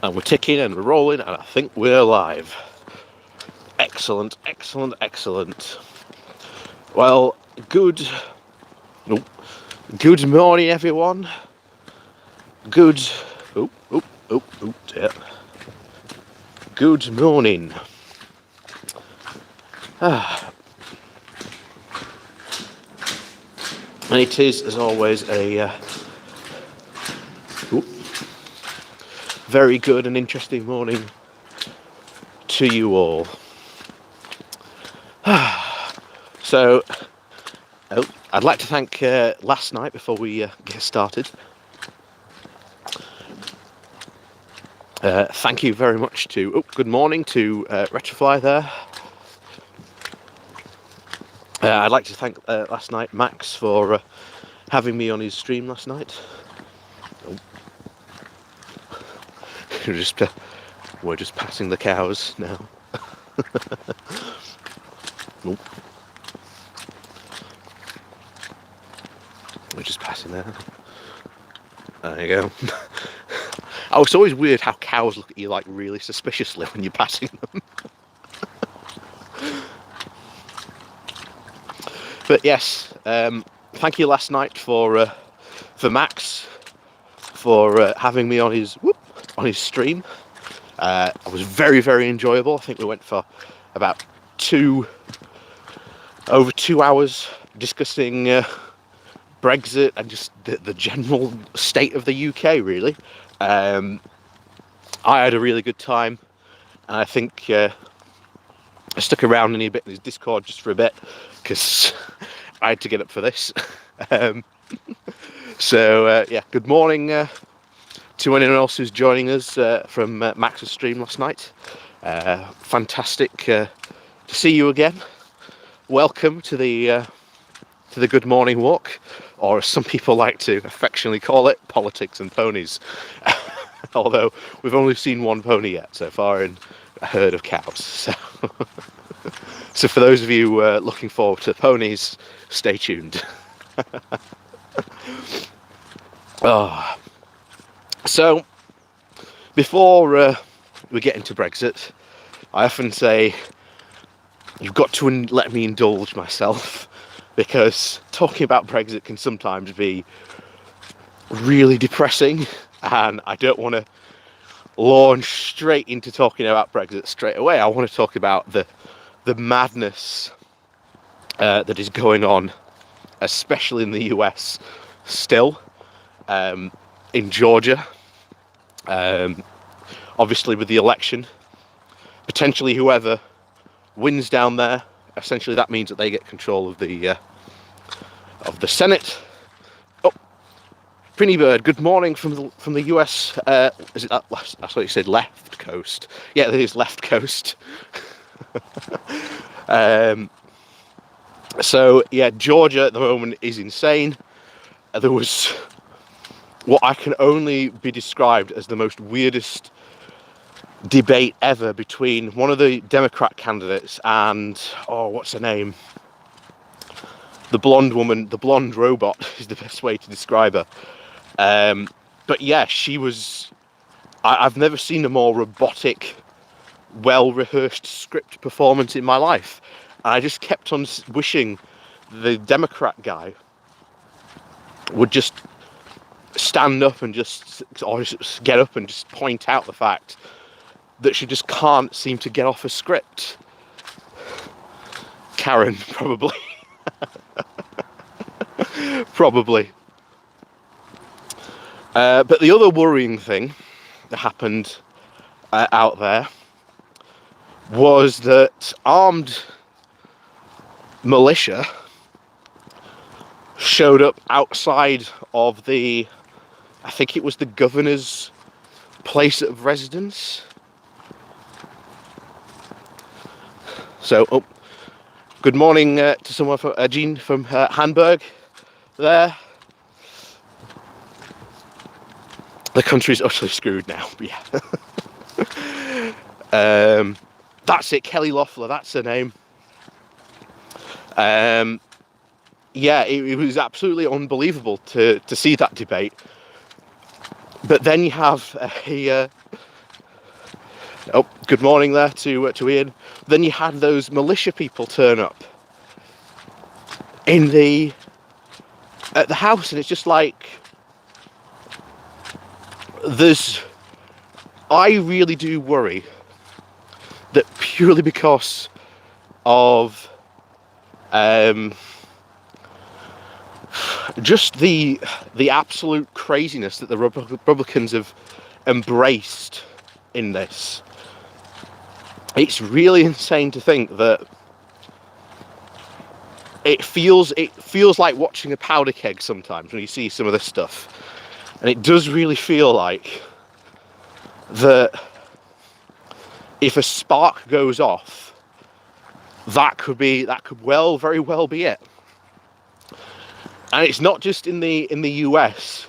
And we're ticking and we're rolling, and I think we're live. Excellent, excellent, excellent. Well, good morning, everyone. Dear. Good morning. And it is, as always, a very good and interesting morning to you all. So, I'd like to thank last night, before we get started. Thank you very much to, good morning to Retrofly there. I'd like to thank last night Max for having me on his stream last night. We're just passing the cows now. We're just passing there. There you go. Oh, it's always weird how cows look at you like really suspiciously when you're passing them. But yes, thank you last night for Max for having me on his stream. It was very, very enjoyable. I think we went for about over 2 hours discussing Brexit and just the general state of the UK, really. I had a really good time, and I think I stuck around a bit in his Discord just for a bit because I had to get up for this. So yeah, good morning to anyone else who's joining us from Max's stream last night. Fantastic to see you again. Welcome to the Good Morning Walk, or as some people like to affectionately call it, Politics and Ponies. Although we've only seen one pony yet so far in a herd of cows. So for those of you looking forward to ponies, stay tuned. So before we get into Brexit, I often say you've got to let me indulge myself, because talking about Brexit can sometimes be really depressing, and I don't want to launch straight into talking about Brexit straight away. I want to talk about the madness that is going on, especially in the US still, in Georgia, obviously with the election. Potentially whoever wins down there, essentially that means that they get control of the Senate. Oh, Prinny Bird, good morning from the US. Is it that last? That's what you said, left coast. Yeah, it is left coast. So yeah, Georgia at the moment is insane. There was what I can only be described as the most weirdest debate ever between one of the Democrat candidates and, what's her name? The blonde woman, the blonde robot is the best way to describe her. But yeah, she was, I've never seen a more robotic, well-rehearsed script performance in my life. And I just kept on wishing the Democrat guy would just stand up and just get up and just point out the fact that she just can't seem to get off a script. Karen, probably. Probably. But the other worrying thing that happened out there was that armed militia showed up outside of I think it was the governor's place of residence. So, good morning to someone from Jean from Hamburg there. The country's utterly screwed now, but yeah. That's it, Kelly Loeffler, that's her name. Yeah, it was absolutely unbelievable to see that debate. But then you have Oh, good morning there to Ian. Then you had those militia people turn up at the house, and it's just like there's. I really do worry that purely because of just the absolute craziness that the Republicans have embraced in this. It's really insane to think that it feels like watching a powder keg sometimes when you see some of this stuff, and it does really feel like that if a spark goes off, that could very well be it. And it's not just in the US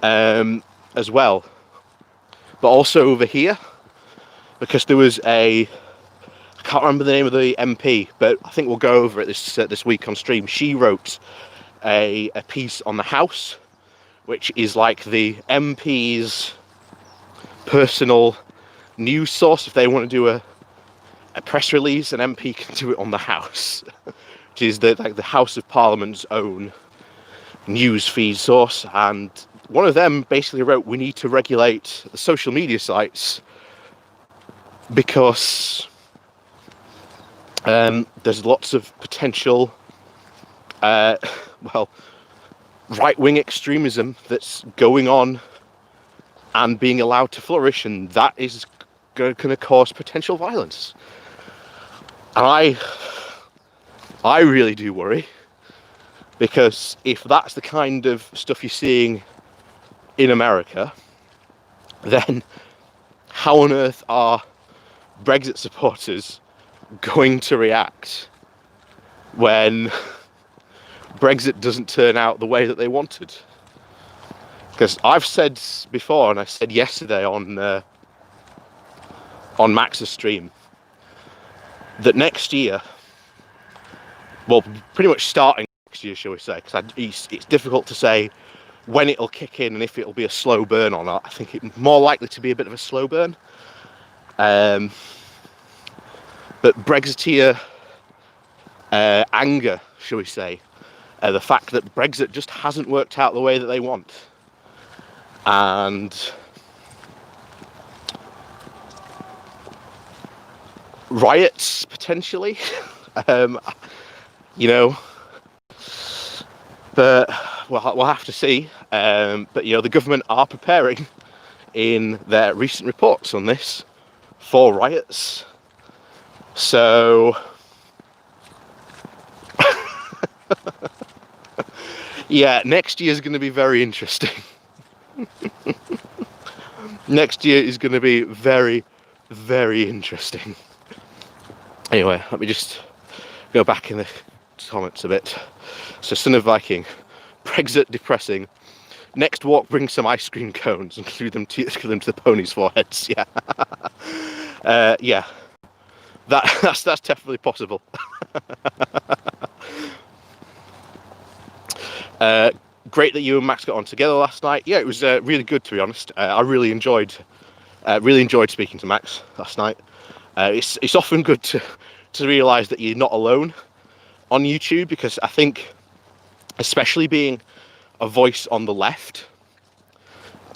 as well, but also over here, because there was I can't remember the name of the MP, but I think we'll go over it this week on stream. She wrote a piece on the House, which is like the MP's personal news source. If they want to do a press release, an MP can do it on the House, which is the House of Parliament's own news feed source. And one of them basically wrote, we need to regulate the social media sites because there's lots of potential right-wing extremism that's going on and being allowed to flourish, and that is going to cause potential violence. And I really do worry, because if that's the kind of stuff you're seeing in America, then how on earth are Brexit supporters going to react when Brexit doesn't turn out the way that they wanted? Because I've said before, and I said yesterday on Max's stream, that next year, well, pretty much starting next year, shall we say, because it's difficult to say when it'll kick in and if it'll be a slow burn or not. I think it's more likely to be a bit of a slow burn. But Brexiteer anger, shall we say, the fact that Brexit just hasn't worked out the way that they want, and riots potentially, but we'll have to see. But the government are preparing in their recent reports on this for riots. So yeah, next year is going to be very interesting. Next year is going to be very, very interesting. Anyway, let me just go back in the comments a bit. So, Son of Viking, Brexit depressing. Next walk, bring some ice cream cones and glue them to the ponies' foreheads. Yeah, yeah, that's definitely possible. Great that you and Max got on together last night. Yeah, it was really good, to be honest. I really enjoyed speaking to Max last night. It's often good to realise that you're not alone on YouTube, because I think, especially being a voice on the left,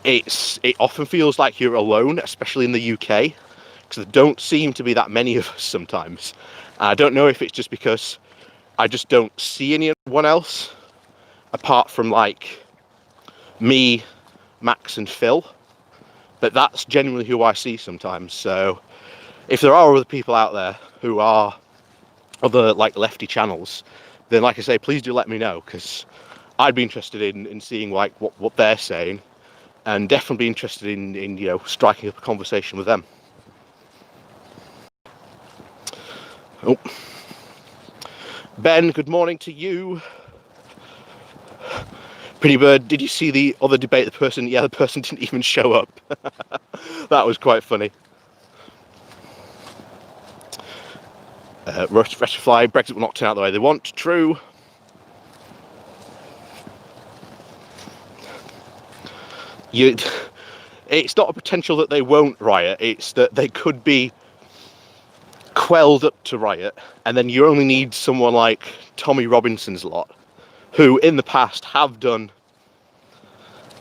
it often feels like you're alone, especially in the UK, because there don't seem to be that many of us sometimes. I don't know if it's just because I just don't see anyone else apart from like me, Max and Phil, but that's genuinely who I see sometimes. So if there are other people out there who are other like lefty channels, then like I say, please do let me know, because I'd be interested in seeing like what they're saying, and definitely interested in striking up a conversation with them. Oh, Ben, good morning to you. Pretty Bird, did you see the other debate? The person didn't even show up. That was quite funny. Rectify, Brexit will not turn out the way they want. True. it's not a potential that they won't riot, it's that they could be quelled up to riot, and then you only need someone like Tommy Robinson's lot, who in the past have done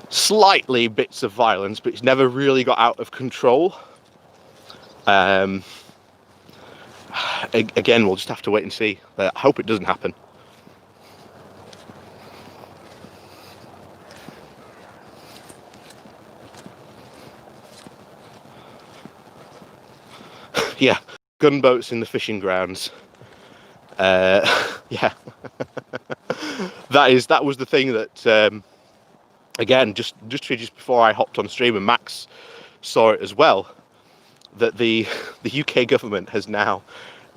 slightly bits of violence, but it's never really got out of control. Again, we'll just have to wait and see. I hope it doesn't happen. Yeah, gunboats in the fishing grounds. Yeah, that was the thing that again, just before I hopped on stream, and Max saw it as well, that the UK government has now,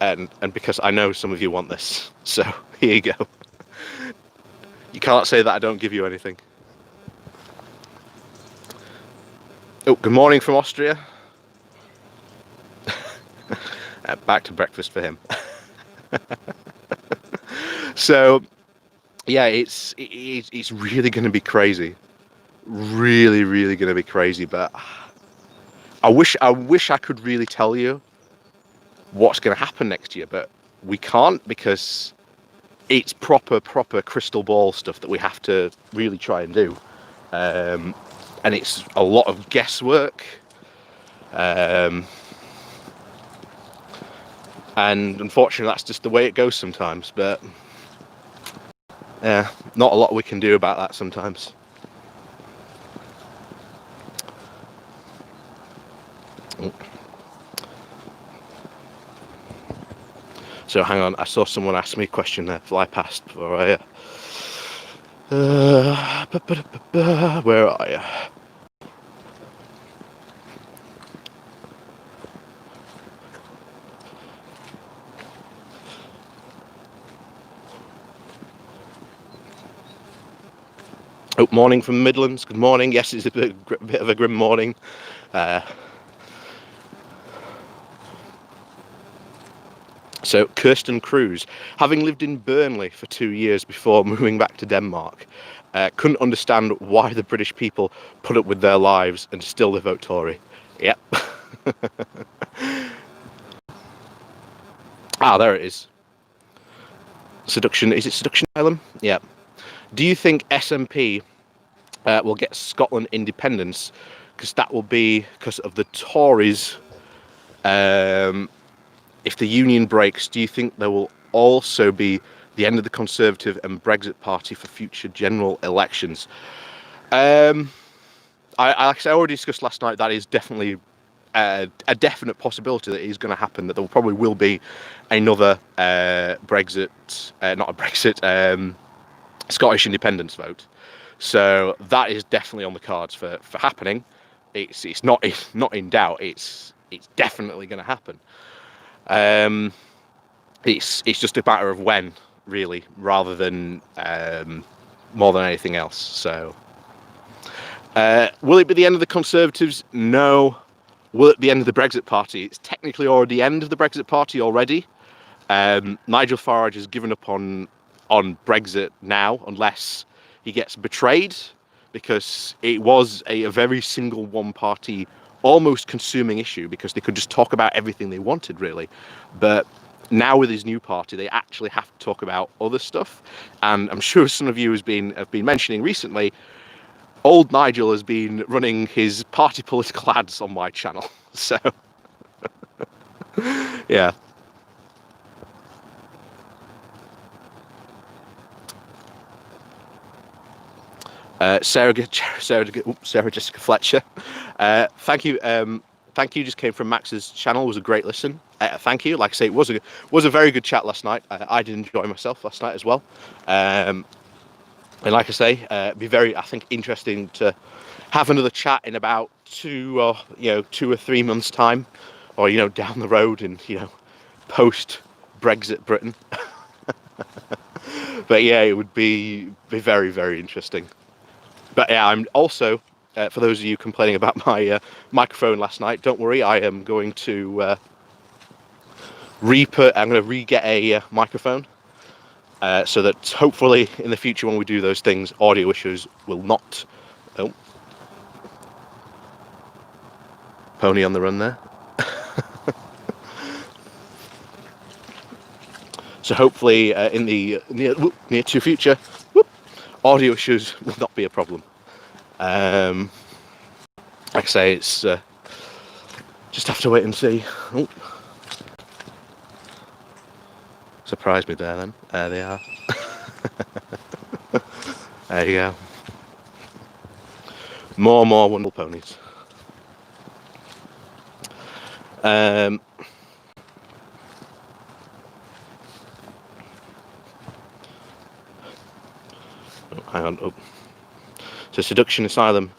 and because I know some of you want this, so here you go. You can't say that I don't give you anything. Oh, good morning from Austria. Back to breakfast for him. So yeah, it's really going to be crazy, really going to be crazy. But I wish I could really tell you what's going to happen next year, but we can't, because it's proper crystal ball stuff that we have to really try and do, and it's a lot of guesswork. And unfortunately, that's just the way it goes sometimes. But yeah, not a lot we can do about that sometimes. So hang on, I saw someone ask me a question there. Fly past before I. Where are you? Oh, morning from Midlands. Good morning. Yes, it's a bit of a grim morning. So Kirsten Cruz, having lived in Burnley for 2 years before moving back to Denmark, couldn't understand why the British people put up with their lives and still they vote Tory. Yep. Ah, there it is. Seduction. Is it Seduction Island? Yeah. Do you think SNP will get Scotland independence? Because that will be because of the Tories. If the union breaks, do you think there will also be the end of the Conservative and Brexit Party for future general elections? Like I already discussed last night, that is definitely a definite possibility that is going to happen, that there probably will be another Brexit, not a Brexit, Scottish independence vote. So that is definitely on the cards for happening. It's not in doubt. It's definitely going to happen. It's just a matter of when, really, rather than more than anything else. So will it be the end of the Conservatives? No. Will it be the end of the Brexit Party? It's technically already the end of the Brexit Party already. Nigel Farage has given up on Brexit now, unless he gets betrayed, because it was a very single one-party, almost consuming issue, because they could just talk about everything they wanted, really. But now with his new party, they actually have to talk about other stuff. And I'm sure some of you have been mentioning recently, old Nigel has been running his party political ads on my channel. So yeah. Sarah Jessica Fletcher, thank you. Thank you. Just came from Max's channel. It was a great listen. Thank you. Like I say, it was a very good chat last night. I did enjoy myself last night as well. And like I say, be very, I think, interesting to have another chat in about 2 or 3 months' time, or down the road, and post Brexit Britain. But yeah, it would be very, very interesting. But yeah, I'm also, for those of you complaining about my microphone last night, don't worry, I am going to re-get a microphone, so that hopefully in the future when we do those things, audio issues will not. Oh. pony on the run there. So hopefully in the near to future, audio issues will not be a problem. Like I say, it's just have to wait and see. Oh. Surprised me there then. There they are. There you go. More wonderful ponies. Oh, hang on. Oh. So Seduction Asylum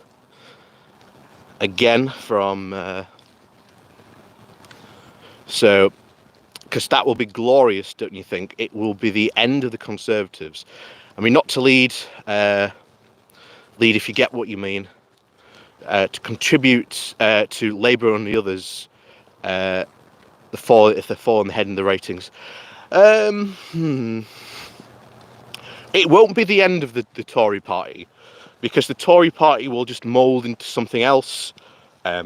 again from so because that will be glorious, don't you think? It will be the end of the Conservatives. I mean, not to lead if you get what you mean, to contribute to Labour and the others if they fall on the head in the ratings. It won't be the end of the Tory party, because the Tory party will just mould into something else, but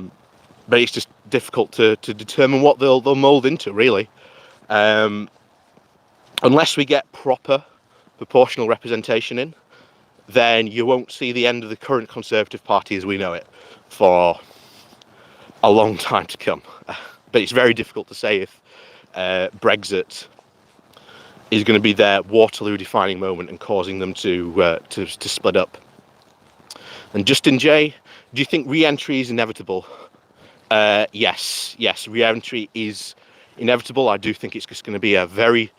it's just difficult to determine what they'll mould into, really. Unless we get proper proportional representation in, then you won't see the end of the current Conservative Party as we know it for a long time to come. But it's very difficult to say if Brexit is going to be their Waterloo defining moment and causing them to split up. And Justin J, do you think re-entry is inevitable? Yes, re-entry is inevitable. I do think it's just going to be a very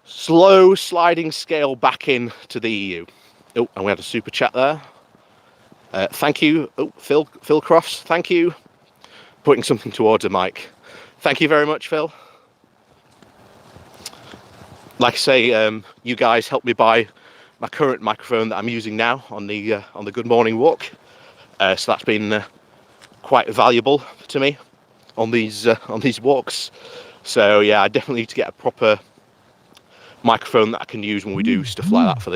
slow sliding scale back into the EU. Oh, and we had a super chat there. Thank you. Oh, Phil Crofts, thank you. Putting something towards a mic. Thank you very much, Phil. Like I say, you guys helped me buy my current microphone that I'm using now on the Good Morning Walk. So that's been quite valuable to me on these walks. So yeah, I definitely need to get a proper microphone that I can use when we do stuff like that for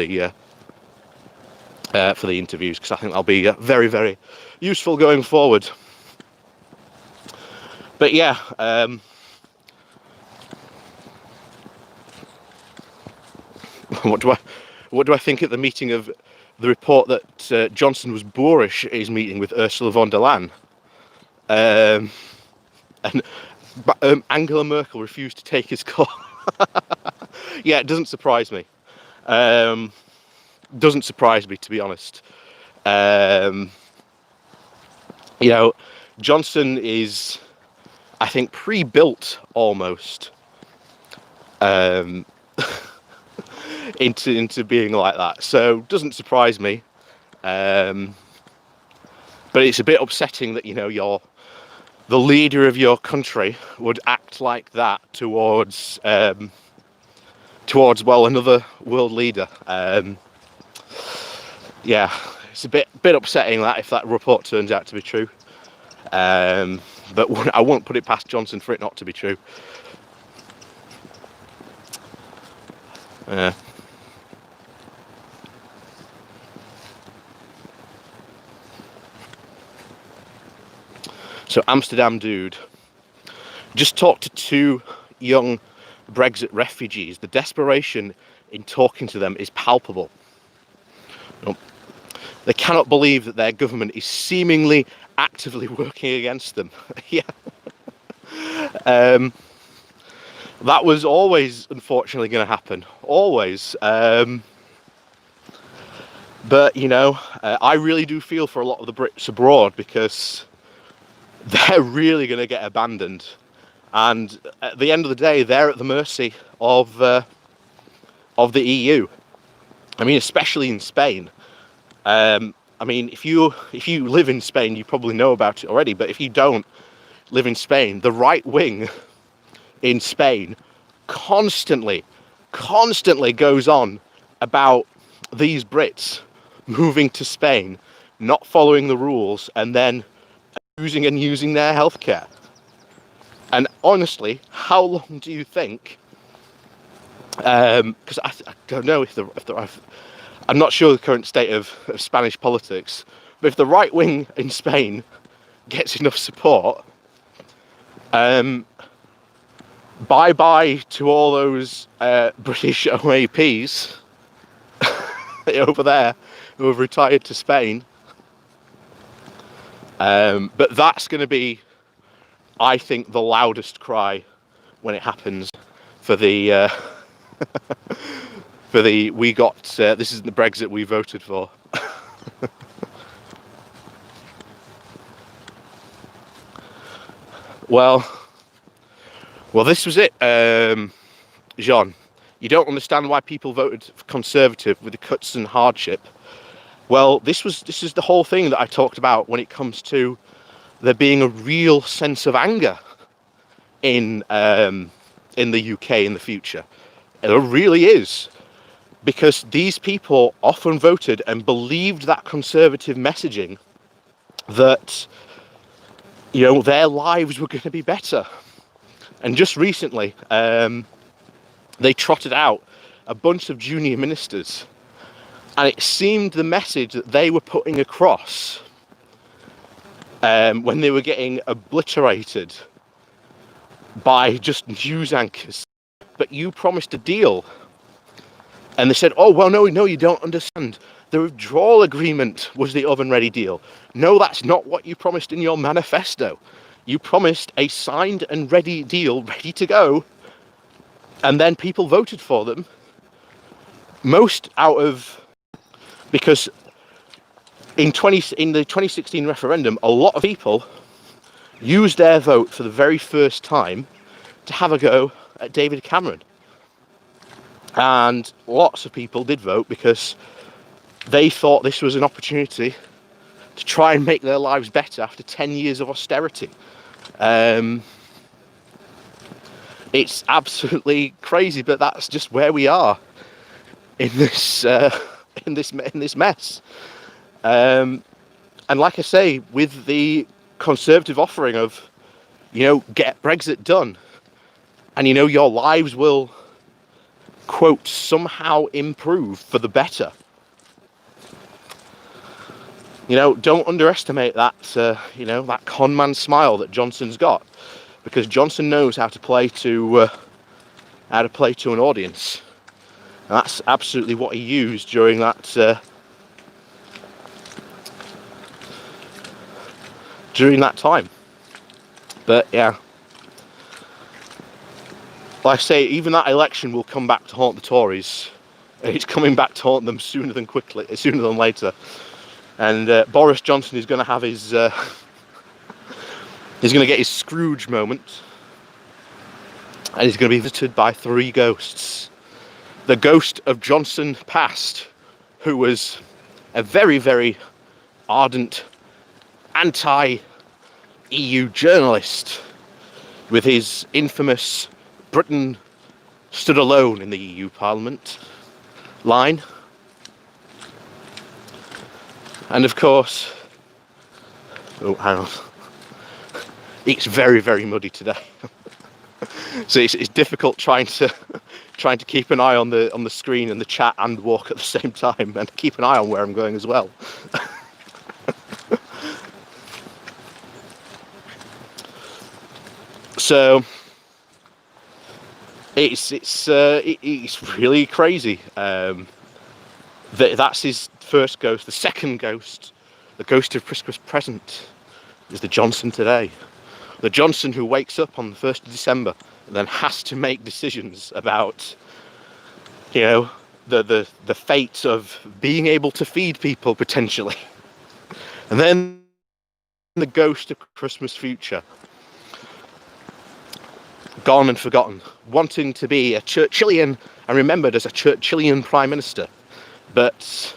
the interviews, because I think that'll be very, very useful going forward. But yeah, what do I think at the meeting of the report that Johnson was boorish at his meeting with Ursula von der Leyen, and Angela Merkel refused to take his call. Yeah, it doesn't surprise me. Doesn't surprise me, to be honest. You know, Johnson is, I think, pre-built almost into being like that. So doesn't surprise me. But it's a bit upsetting that, you know, the leader of your country would act like that towards well, another world leader. Yeah, it's a bit upsetting that if that report turns out to be true. But I won't put it past Johnson for it not to be true. So Amsterdam dude just talked to 2 young Brexit refugees. The desperation in talking to them is palpable. They cannot believe that their government is seemingly actively working against them. Yeah. That was always, unfortunately, going to happen. Always. But, you know, I really do feel for a lot of the Brits abroad, because they're really going to get abandoned. And at the end of the day, they're at the mercy of the EU. I mean, especially in Spain. I mean, if you live in Spain, you probably know about it already. But if you don't live in Spain, the right wing in Spain constantly goes on about these Brits moving to Spain, not following the rules, and then using their healthcare. And honestly, how long do you think? Because I don't know if I'm not sure the current state of Spanish politics, but if the right wing in Spain gets enough support, Bye-bye to all those British OAPs over there who have retired to Spain. But that's going to be, I think, the loudest cry when it happens for the for the we got this isn't the Brexit we voted for. Well, this was it, Jean. You don't understand why people voted for Conservative with the cuts and hardship. Well, this is the whole thing that I talked about when it comes to there being a real sense of anger in the UK in the future. There really is, because these people often voted and believed that Conservative messaging, that their lives were going to be better. And just recently, they trotted out a bunch of junior ministers, and it seemed the message that they were putting across when they were getting obliterated by just news anchors. But you promised a deal. And they said, oh, well, no, you don't understand. The withdrawal agreement was the oven-ready deal. No, that's not what you promised in your manifesto. You promised a signed and ready deal, ready to go. And then people voted for them. Because in the 2016 referendum, a lot of people used their vote for the very first time to have a go at David Cameron. And lots of people did vote because they thought this was an opportunity to try and make their lives better after 10 years of austerity. It's absolutely crazy, but that's just where we are in this mess. And like I say, with the Conservative offering of, get Brexit done, and your lives will, quote, somehow improve for the better. Don't underestimate that, that con man smile that Johnson's got, because Johnson knows how to play to an audience, and that's absolutely what he used during that time. But yeah, like I say, even that election will come back to haunt the Tories. It's coming back to haunt them sooner than later. And Boris Johnson is going to have his he's going to get his Scrooge moment, and he's going to be visited by 3 ghosts. The ghost of Johnson past, who was a very, very ardent anti-EU journalist with his infamous Britain stood alone in the EU Parliament line. And of course, oh, hang on. It's very, very muddy today. So it's difficult trying to keep an eye on the screen and the chat and walk at the same time, and keep an eye on where I'm going as well. So it's really crazy. That's his first ghost. The second ghost, the ghost of Christmas present, is the Johnson today. The Johnson who wakes up on the 1st of December and then has to make decisions about, the fate of being able to feed people potentially. And then the ghost of Christmas future, gone and forgotten, wanting to be a Churchillian and remembered as a Churchillian Prime Minister, but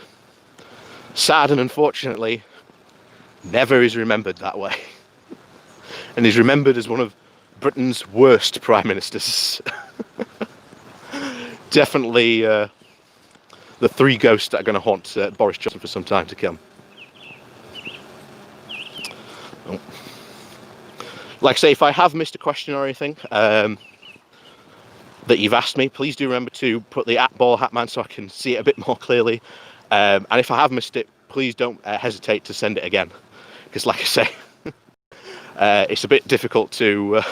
sad and unfortunately never is remembered that way, and is remembered as one of Britain's worst Prime Ministers. Definitely the 3 ghosts that are going to haunt Boris Johnson for some time to come. Oh. Like I say, if I have missed a question or anything that you've asked me, please do remember to put the @BallHatman so I can see it a bit more clearly. And if I have missed it, please don't hesitate to send it again. Because like I say, It's a bit difficult to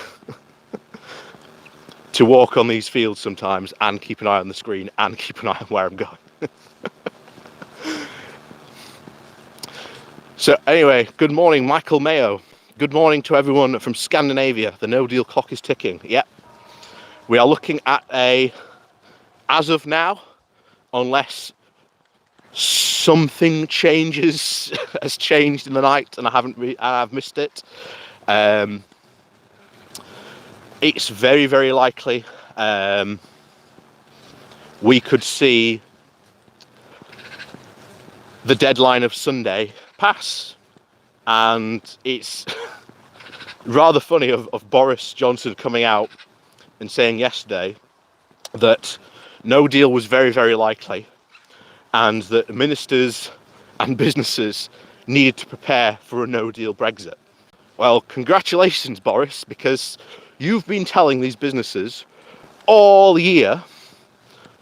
walk on these fields sometimes and keep an eye on the screen and keep an eye on where I'm going. So anyway, good morning, Michael Mayo. Good morning to everyone from Scandinavia. The no deal clock is ticking. Yep. We are looking at as of now, unless something changes, has changed in the night and I've missed it. It's very, very likely we could see the deadline of Sunday pass. And it's rather funny of Boris Johnson coming out and saying yesterday that no deal was very, very likely and that ministers and businesses needed to prepare for a no-deal Brexit. Well, congratulations, Boris, because you've been telling these businesses all year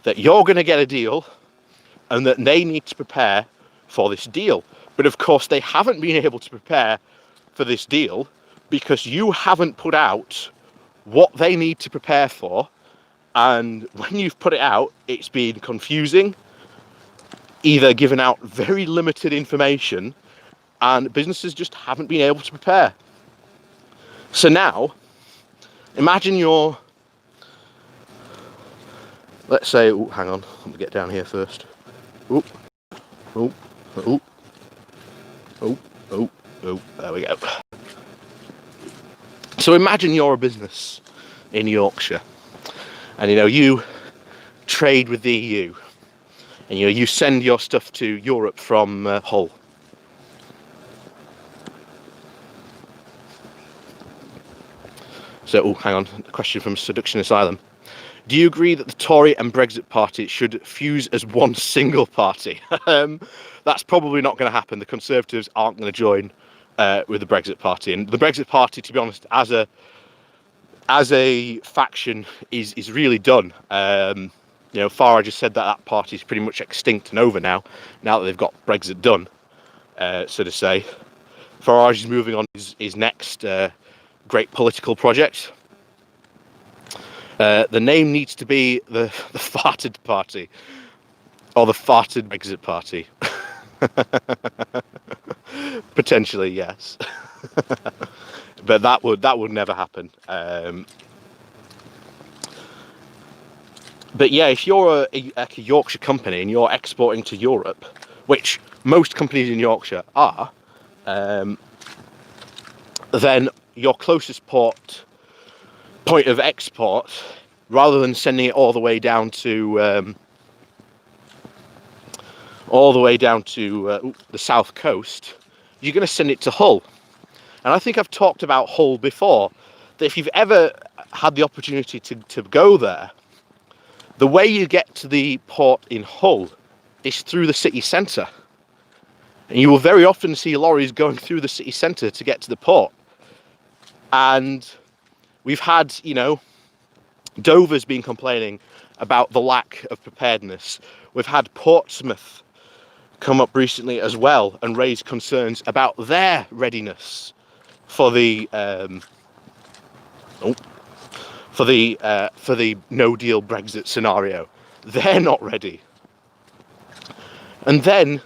that you're going to get a deal and that they need to prepare for this deal. But of course, they haven't been able to prepare for this deal because you haven't put out what they need to prepare for. And when you've put it out, it's been confusing, either given out very limited information, and businesses just haven't been able to prepare. So now, imagine you're, let's say, oh, hang on, let me get down here first. Oh, oh, oh. Oh, there we go. So imagine you're a business in Yorkshire and you trade with the EU and you send your stuff to Europe from Hull. So, oh, hang on, a question from Seduction Asylum. Do you agree that the Tory and Brexit party should fuse as one single party? That's probably not going to happen. The Conservatives aren't going to join with the Brexit party, and the Brexit party, to be honest, as a faction, is really done. Farage has said that party is pretty much extinct and over now that they've got Brexit done, so to say. Farage is moving on his next great political project. The name needs to be the farted party, or the farted Brexit party. Potentially, yes. But that would never happen. But yeah, if you're a Yorkshire company and you're exporting to Europe, which most companies in Yorkshire are, then your closest point of export, rather than sending it all the way down to the south coast, you're going to send it to Hull. And I think I've talked about Hull before, that if you've ever had the opportunity to go there, the way you get to the port in Hull is through the city centre. And you will very often see lorries going through the city centre to get to the port. And we've had, Dover's been complaining about the lack of preparedness. We've had Portsmouth come up recently as well and raise concerns about their readiness for the no deal Brexit scenario. They're not ready. And then you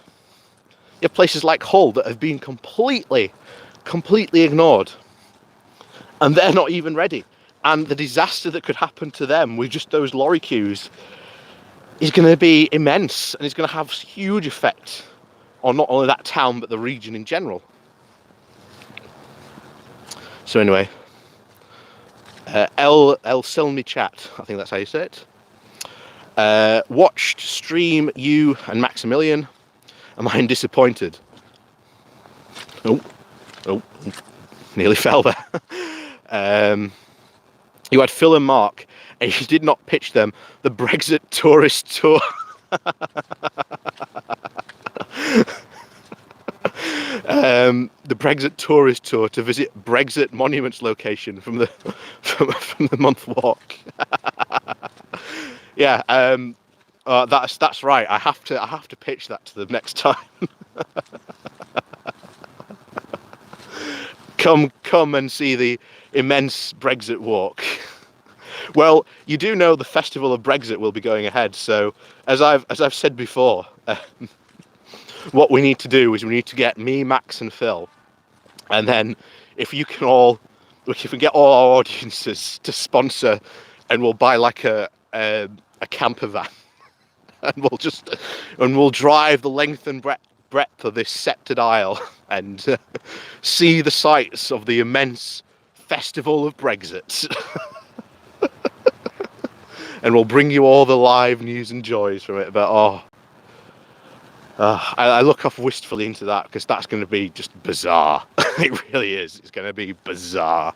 have places like Hull that have been completely ignored, and they're not even ready. And the disaster that could happen to them with just those lorry queues is going to be immense, and it's going to have huge effect on not only that town but the region in general. So anyway, El Selmi Chat, I think that's how you say it. Watched stream you and Maximilian. Am I disappointed? Oh, nearly fell there. You had Phil and Mark, and you did not pitch them the Brexit tourist tour. The Brexit tourist tour to visit Brexit monuments location from the month walk. Yeah, that's right. I have to pitch that to them next time. Come and see the immense Brexit walk. Well, you do know the festival of Brexit will be going ahead. So, as I've said before, what we need to do is we need to get me, Max, and Phil, and then if you can all, if we can get all our audiences to sponsor, and we'll buy like a camper van, and we'll drive the length and breadth of this sceptred isle and see the sights of the immense festival of Brexit. And we'll bring you all the live news and joys from it. But I look off wistfully into that, because that's going to be just bizarre. It really is. It's going to be bizarre.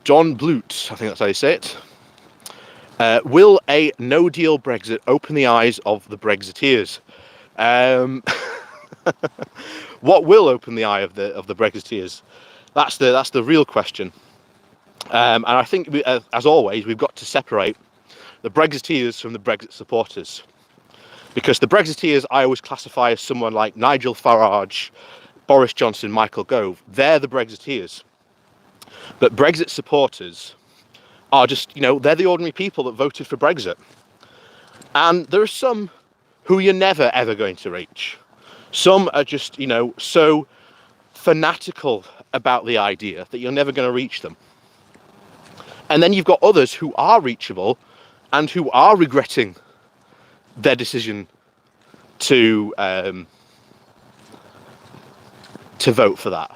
John Blute, I think that's how you say it. Will a no-deal Brexit open the eyes of the Brexiteers? What will open the eye of the Brexiteers? That's the real question. And I think, as always, we've got to separate the Brexiteers from the Brexit supporters. Because the Brexiteers I always classify as someone like Nigel Farage, Boris Johnson, Michael Gove. They're the Brexiteers. But Brexit supporters are just, they're the ordinary people that voted for Brexit. And there are some who you're never, ever going to reach. Some are just, so fanatical about the idea that you're never going to reach them. And then you've got others who are reachable and who are regretting their decision to vote for that.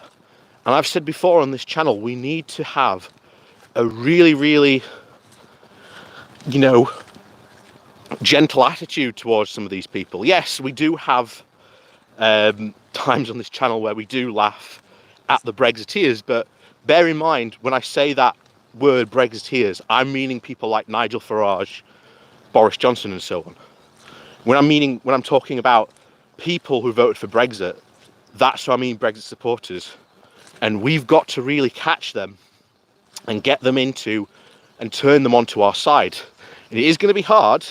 And I've said before on this channel, we need to have a really, really, gentle attitude towards some of these people. Yes, we do have times on this channel where we do laugh at the Brexiteers, but bear in mind, when I say that word Brexiteers, I'm meaning people like Nigel Farage, Boris Johnson, and so on. When I'm talking about people who voted for Brexit, that's what I mean, Brexit supporters. And we've got to really catch them and get them into and turn them onto our side. And it is going to be hard,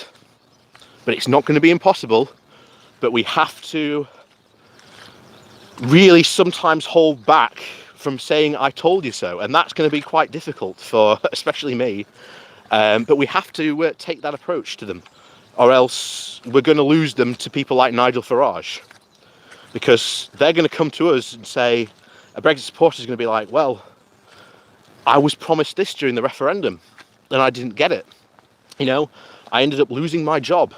but it's not going to be impossible. But we have to really sometimes hold back from saying I told you so, and that's going to be quite difficult for especially me, but we have to take that approach to them, or else we're going to lose them to people like Nigel Farage, because they're going to come to us and say, a Brexit supporter is going to be like, well, I was promised this during the referendum and I didn't get it, I ended up losing my job.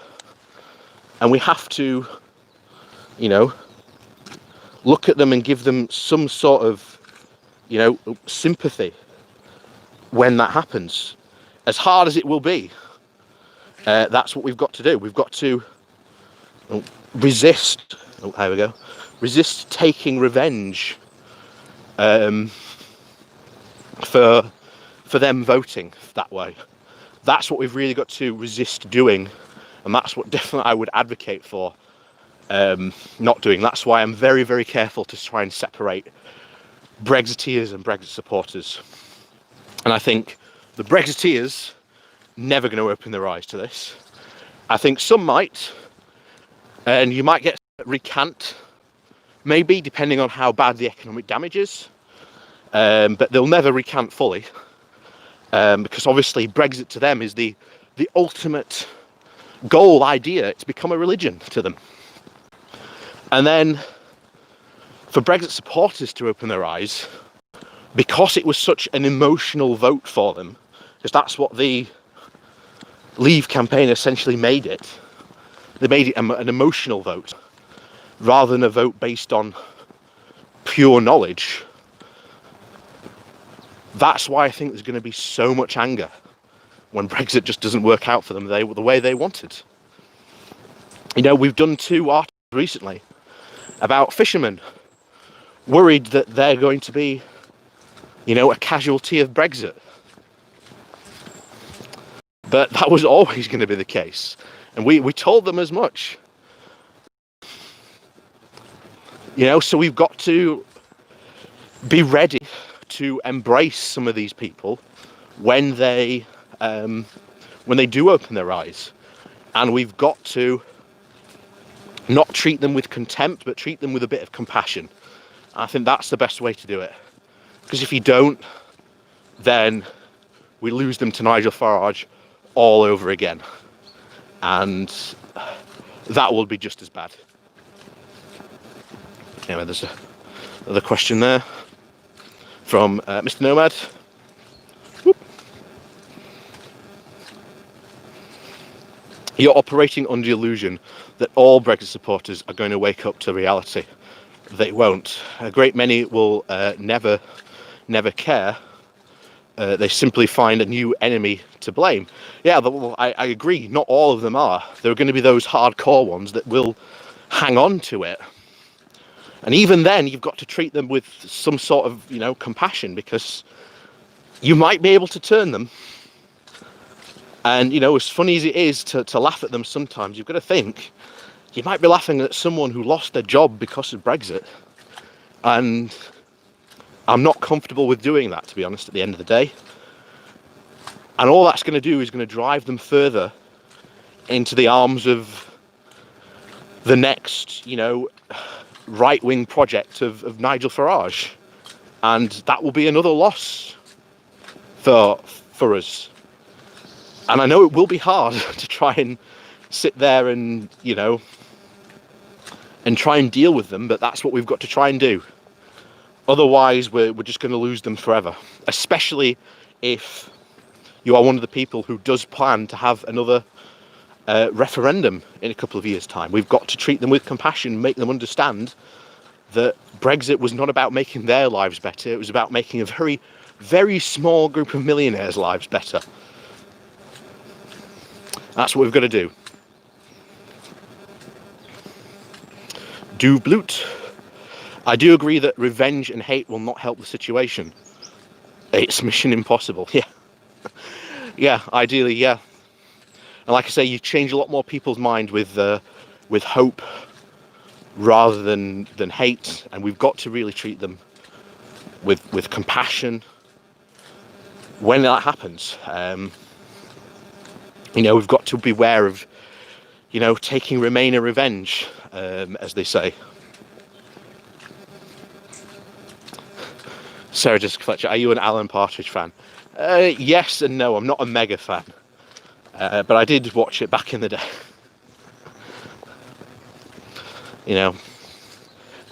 And we have to look at them and give them some sort of sympathy when that happens, as hard as it will be. That's what we've got to do. We've got to resist. There we go. Resist taking revenge for them voting that way. That's what we've really got to resist doing, and that's what definitely I would advocate for not doing. That's why I'm very, very careful to try and separate Brexiteers and Brexit supporters. And I think the Brexiteers never going to open their eyes to this. I think some might, and you might get recant, maybe, depending on how bad the economic damage is, but they'll never recant fully, because obviously Brexit to them is the ultimate goal idea. It's become a religion to them. And then for Brexit supporters to open their eyes, because it was such an emotional vote for them, because that's what the Leave campaign essentially made it. They made it an emotional vote rather than a vote based on pure knowledge. That's why I think there's going to be so much anger when Brexit just doesn't work out for them the way they wanted. We've done 2 articles recently about fishermen worried that they're going to be, a casualty of Brexit. But that was always going to be the case. And we told them as much. So we've got to be ready to embrace some of these people when they do open their eyes. And we've got to Not treat them with contempt, but treat them with a bit of compassion. I think that's the best way to do it. Because if you don't, then we lose them to Nigel Farage all over again. And that will be just as bad. Anyway, there's another question there from Mr. Nomad. Whoop. You're operating under the illusion that all Brexit supporters are going to wake up to reality. They won't. A great many will never care. They simply find a new enemy to blame. Yeah, well, I agree. Not all of them are. There are going to be those hardcore ones that will hang on to it. And even then, you've got to treat them with some sort of, compassion, because you might be able to turn them. And, as funny as it is to laugh at them sometimes, you've got to think, you might be laughing at someone who lost their job because of Brexit. And I'm not comfortable with doing that, to be honest, at the end of the day. And all that's going to do is going to drive them further into the arms of the next, right-wing project of Nigel Farage. And that will be another loss for us. And I know it will be hard to try and sit there and, and try and deal with them, but that's what we've got to try and do. Otherwise, we're just going to lose them forever, especially if you are one of the people who does plan to have another referendum in a couple of years' time. We've got to treat them with compassion, make them understand that Brexit was not about making their lives better. It was about making a very, very small group of millionaires' lives better. That's what we've got to do. Bloot. I do agree that revenge and hate will not help the situation. It's mission impossible. Yeah. Yeah, ideally, yeah. And like I say, you change a lot more people's mind with hope rather than hate, and we've got to really treat them with compassion when that happens. We've got to beware of, taking Remainer revenge, as they say. Sarah Jessica Fletcher, are you an Alan Partridge fan? Yes and no, I'm not a mega fan. But I did watch it back in the day.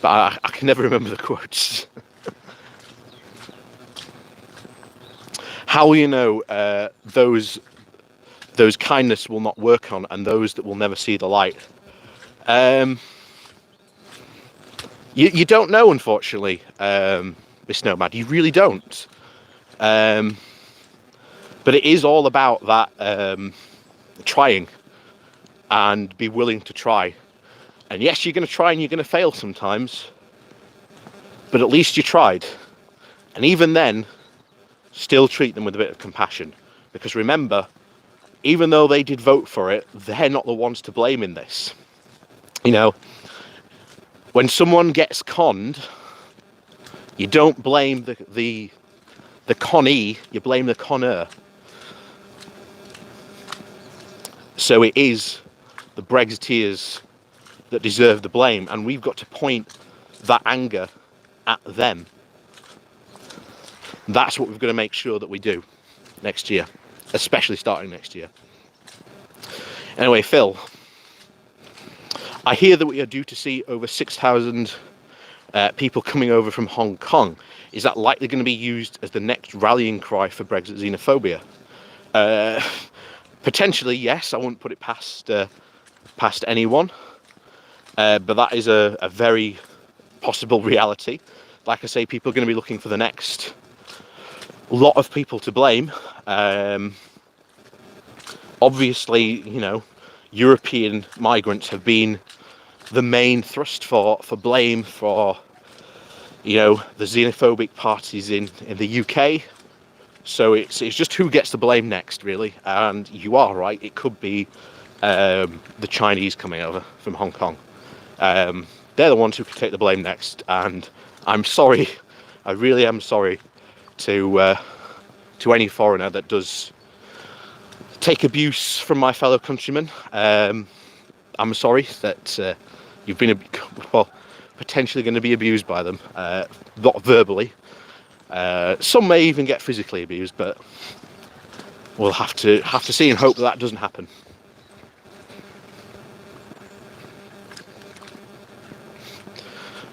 But I can never remember the quotes. How will you know those kindness will not work on and those that will never see the light? You don't know, unfortunately, Miss Nomad. You really don't. But it is all about that trying and be willing to try. And yes, you're going to try and you're going to fail sometimes, but at least you tried. And even then, still treat them with a bit of compassion. Because remember, even though they did vote for it, they're not the ones to blame in this. When someone gets conned, you don't blame the connee, you blame the conner. So it is the Brexiteers that deserve the blame, and we've got to point that anger at them. That's what we've got to make sure that we do next year, especially starting next year. Anyway, Phil, I hear that we are due to see over 6,000 people coming over from Hong Kong. Is that likely going to be used as the next rallying cry for Brexit xenophobia? Potentially, yes. I wouldn't put it past anyone. But that is a very possible reality. Like I say, people are going to be looking for the next lot of people to blame. Obviously, European migrants have been the main thrust for blame for, the xenophobic parties in the UK. So it's just who gets the blame next, really. And you are right, it could be the Chinese coming over from Hong Kong. They're the ones who could take the blame next. And I'm sorry, I really am sorry to any foreigner that does take abuse from my fellow countrymen. I'm sorry that You've been, well, potentially going to be abused by them, not verbally. Some may even get physically abused, but we'll have to see and hope that that doesn't happen.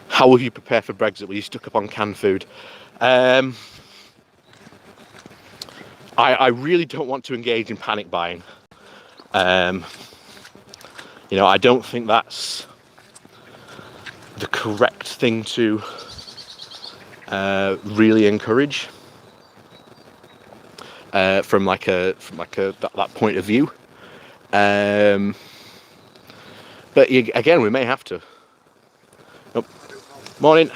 How will you prepare for Brexit? Will you stuck up on canned food? I really don't want to engage in panic buying. I don't think that's the correct thing to really encourage from that point of view. But again, we may have to. Oh, morning.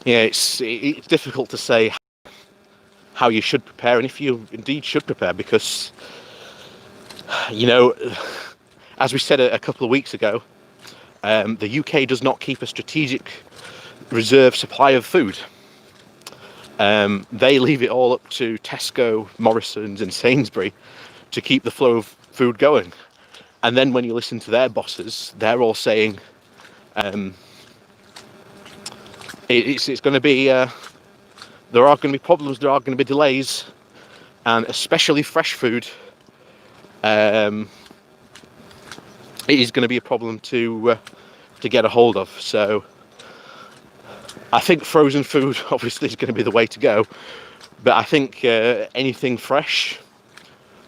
Yeah, it's difficult to say how you should prepare, and if you indeed should prepare, because, as we said a couple of weeks ago, the UK does not keep a strategic reserve supply of food. They leave it all up to Tesco, Morrison's and Sainsbury to keep the flow of food going. And then when you listen to their bosses, they're all saying it's going to be, there are going to be problems, there are going to be delays, and especially fresh food, it is going to be a problem to get a hold of. So I think frozen food obviously is going to be the way to go, but I think anything fresh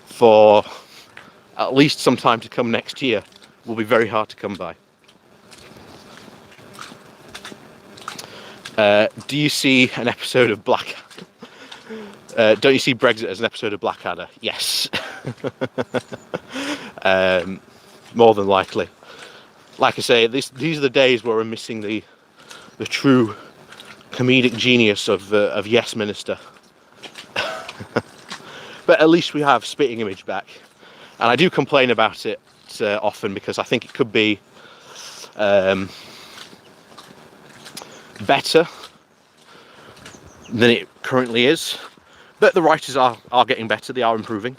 for at least some time to come next year will be very hard to come by. Do you see an episode of Blackadder? Don't you see Brexit as an episode of Blackadder? Yes. More than likely. Like I say, these are the days where we're missing the true comedic genius of Yes Minister. But at least we have Spitting Image back. And I do complain about it often because I think it could be better than it currently is, but the writers are getting better, they are improving.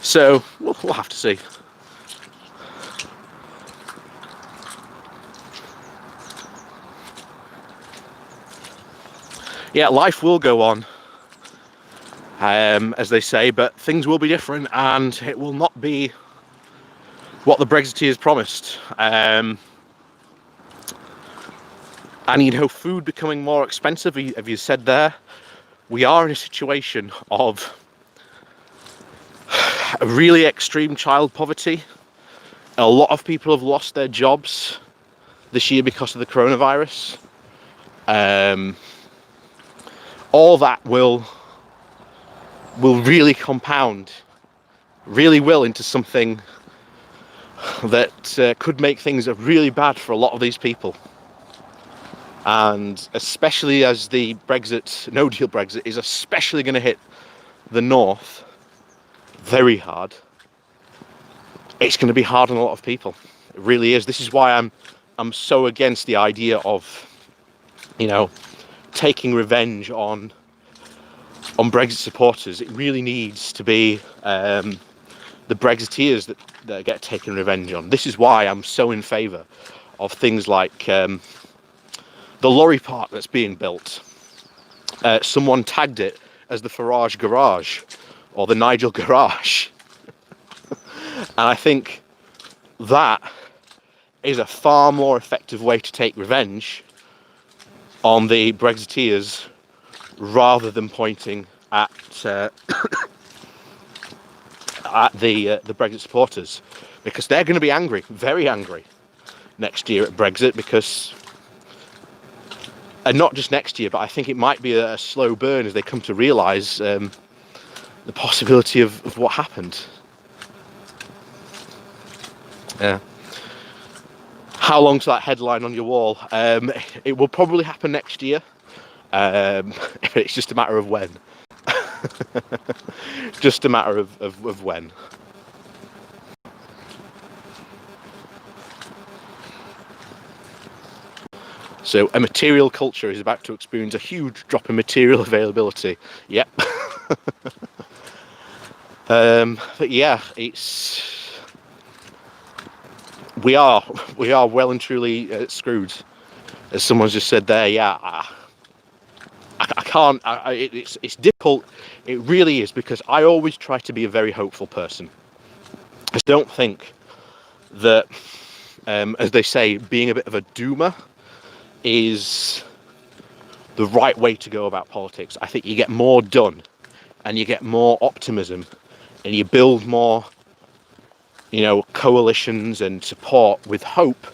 So we'll have to see. Yeah, life will go on, as they say, but things will be different, and it will not be what the Brexiteers promised. And food becoming more expensive, as you said there, we are in a situation of really extreme child poverty. A lot of people have lost their jobs this year because of the coronavirus. All that will really compound, really will, into something that could make things really bad for a lot of these people. And especially as the no deal Brexit is especially going to hit the north very hard, it's going to be hard on a lot of people. It really is. This is why I'm so against the idea of, taking revenge on Brexit supporters. It really needs to be the Brexiteers that get taken revenge on. This is why I'm so in favour of things like the lorry park that's being built. Someone tagged it as the Farage Garage or the Nigel Garage. And I think that is a far more effective way to take revenge on the Brexiteers rather than pointing at at the Brexit supporters, because they're going to be angry, very angry, next year at Brexit, because, and not just next year, but I think it might be a slow burn as they come to realise the possibility of what happened. Yeah. How long's that headline on your wall? It will probably happen next year. It's just a matter of when. Just a matter of when. So a material culture is about to experience a huge drop in material availability. Yep. But yeah, we are well and truly screwed, as someone's just said there. Yeah, I can't. It's difficult. It really is, because I always try to be a very hopeful person. I don't think that, as they say, being a bit of a doomer is the right way to go about politics. I think you get more done, and you get more optimism, and you build more, coalitions and support with hope,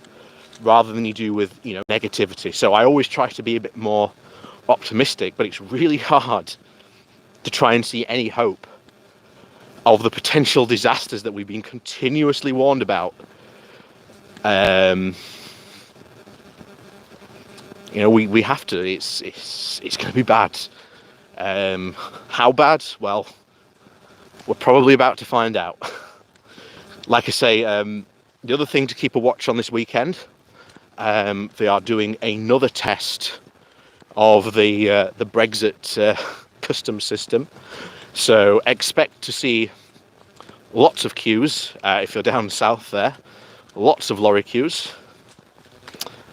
rather than you do with, negativity. So I always try to be a bit more optimistic, but it's really hard to try and see any hope of the potential disasters that we've been continuously warned about. We have to. It's going to be bad. How bad? Well, we're probably about to find out. Like I say, the other thing to keep a watch on this weekend, they are doing another test of the Brexit customs system. So expect to see lots of queues if you're down south there. Lots of lorry queues.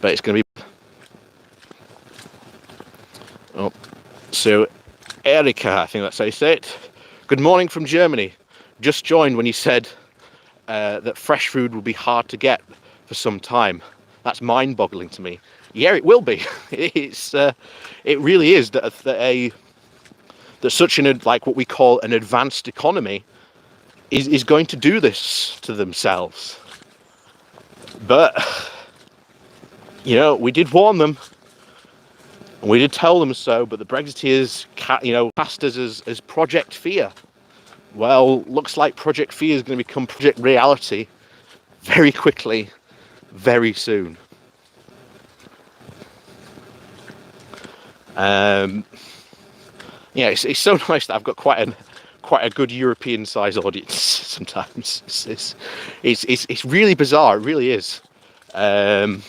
But it's going to be... Oh, so Erika, I think that's how you say it. Good morning from Germany. Just joined when you said that fresh food will be hard to get for some time. That's mind-boggling to me. Yeah, it will be. It really is that such like what we call an advanced economy is going to do this to themselves. But we did warn them, and we did tell them so. But the Brexiteers, cast us as Project Fear. Well, looks like Project Fear is going to become Project Reality very quickly, very soon. It's so nice that I've got quite a good European size audience sometimes. It's really bizarre. It really is. Because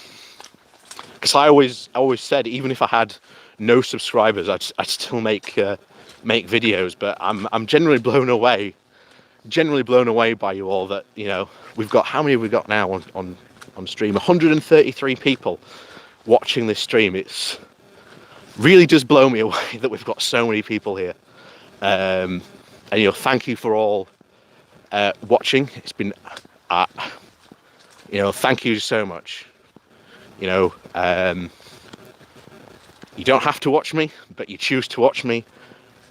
I always said, even if I had no subscribers, I'd still make videos. But I'm generally blown away by you all. That we've got, how many have we got now on stream? 133 people watching this stream. It's really does blow me away that we've got so many people here. And thank you for all watching. It's been thank you so much. You don't have to watch me, but you choose to watch me,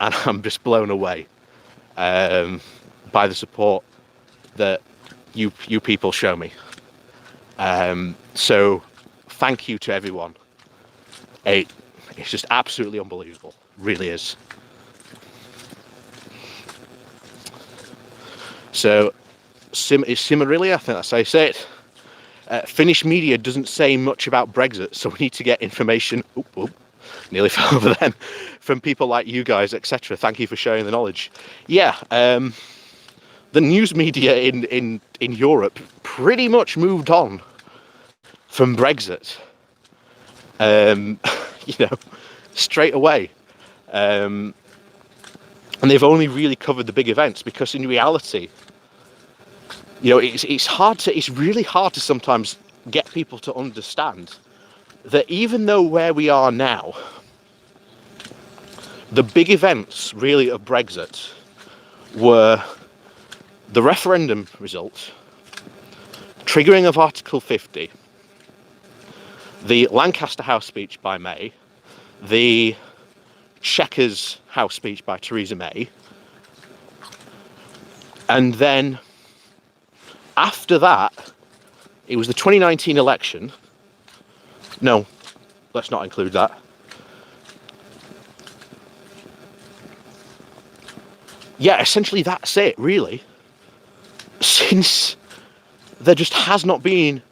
and I'm just blown away by the support that you people show me. So thank you to everyone. It's just absolutely unbelievable. Really is. So, Cimarilla, I think that's how you say it. Finnish media doesn't say much about Brexit, so we need to get information. Nearly fell over then. From people like you guys, etc. Thank you for sharing the knowledge. Yeah, the news media in Europe pretty much moved on from Brexit. Straight away. And they've only really covered the big events, because in reality, it's really hard to sometimes get people to understand that even though where we are now, the big events really of Brexit were the referendum result, triggering of Article 50, the Lancaster House speech by May, the Chequers House speech by Theresa May, and then after that, it was the 2019 election. No, let's not include that. Yeah, essentially that's it, really. Since there just has not been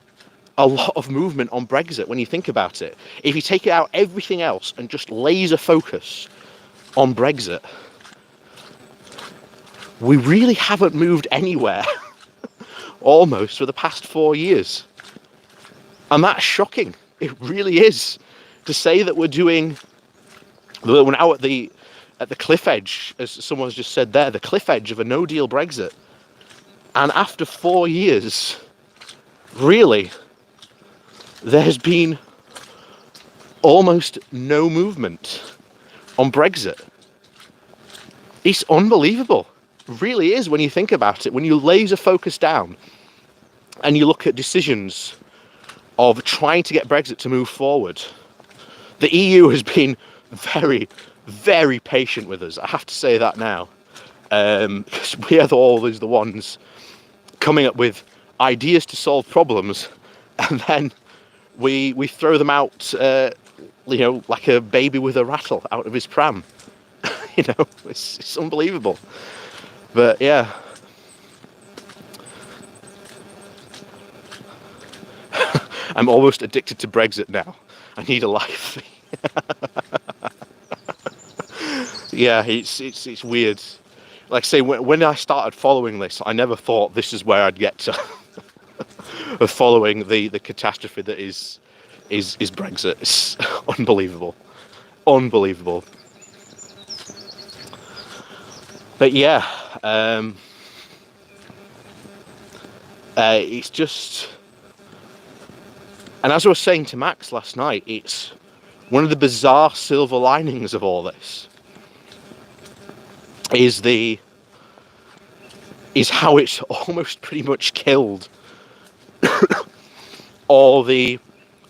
a lot of movement on Brexit when you think about it. If you take out everything else and just laser focus on Brexit, we really haven't moved anywhere almost for the past 4 years. And that's shocking. It really is. to say that we're now at the cliff edge, as someone's just said there, the cliff edge of a no-deal Brexit. And after 4 years, really, there has been almost no movement on Brexit. It's unbelievable. It really is when you think about it. When you laser focus down and you look at decisions of trying to get Brexit to move forward, the EU has been very, very patient with us. I have to say that now. Because we are always the ones coming up with ideas to solve problems, and then we throw them out, like a baby with a rattle out of his pram. It's unbelievable. But yeah. I'm almost addicted to Brexit now. I need a life. Yeah, it's weird. Like I say, when I started following this, I never thought this is where I'd get to. Of following the catastrophe that is Brexit. It's unbelievable. Unbelievable. But yeah, it's just... And as I was saying to Max last night, it's one of the bizarre silver linings of all this is how it's almost pretty much killed all the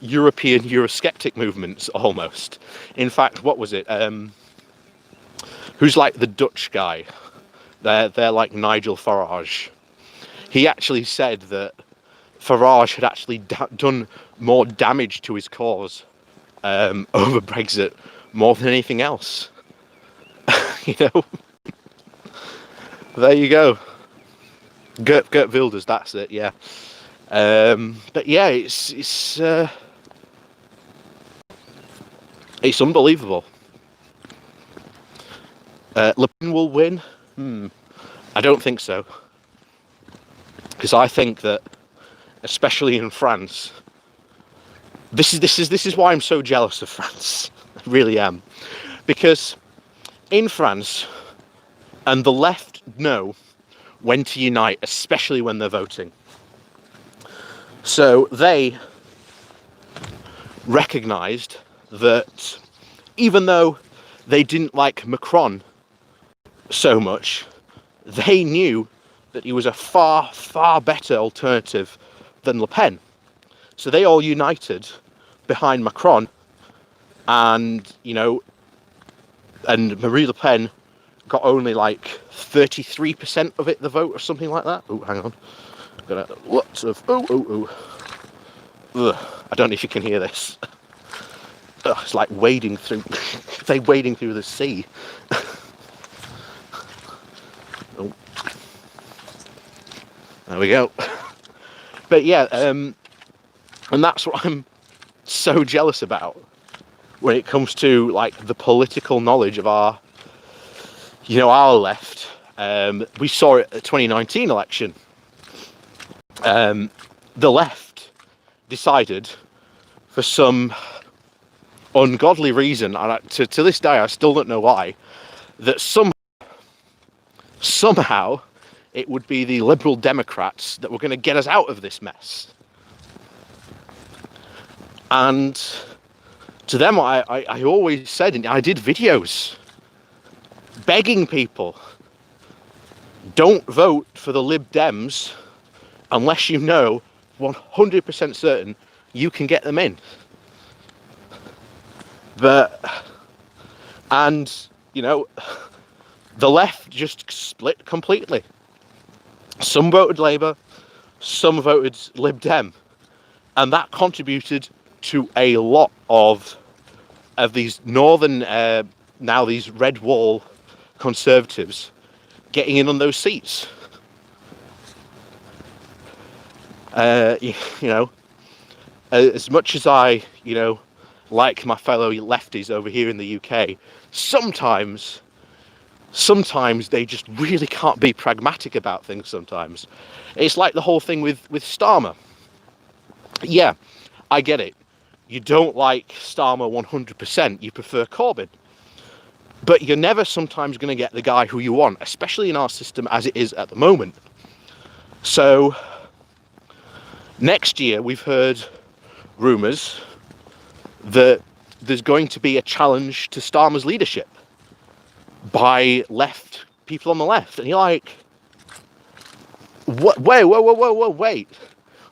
European Eurosceptic movements, almost. In fact, what was it? Who's like the Dutch guy? They're like Nigel Farage. He actually said that Farage had actually done more damage to his cause over Brexit more than anything else. There you go. Geert Wilders, that's it, yeah. But yeah, it's unbelievable. Le Pen will win? I don't think so. Because I think that, especially in France, this is why I'm so jealous of France. I really am. Because in France, and the left know when to unite, especially when they're voting. So they recognised that even though they didn't like Macron so much, they knew that he was a far, far better alternative than Le Pen. So they all united behind Macron, and and Marie Le Pen got only like 33% of the vote or something like that. Oh, hang on. Lots of Ugh, I don't know if you can hear this. Ugh, it's like wading through the sea. Oh. There we go. But yeah, and that's what I'm so jealous about when it comes to like the political knowledge of our left. We saw it at the 2019 election. The left decided, for some ungodly reason, and to this day I still don't know why, that somehow it would be the Liberal Democrats that were going to get us out of this mess. And to them, I always said, and I did videos begging people, don't vote for the Lib Dems unless you know 100% certain you can get them in. The left just split completely. Some voted Labour, some voted Lib Dem, and that contributed to a lot of these northern, now these red wall Conservatives getting in on those seats. As much as I, like my fellow lefties over here in the UK, sometimes they just really can't be pragmatic about things sometimes. It's like the whole thing with Starmer. Yeah, I get it. you don't like Starmer 100%, you prefer Corbyn. But you're never sometimes going to get the guy who you want, especially in our system as it is at the moment. So next year, we've heard rumours that there's going to be a challenge to Starmer's leadership by people on the left. And you're like, what? Wait.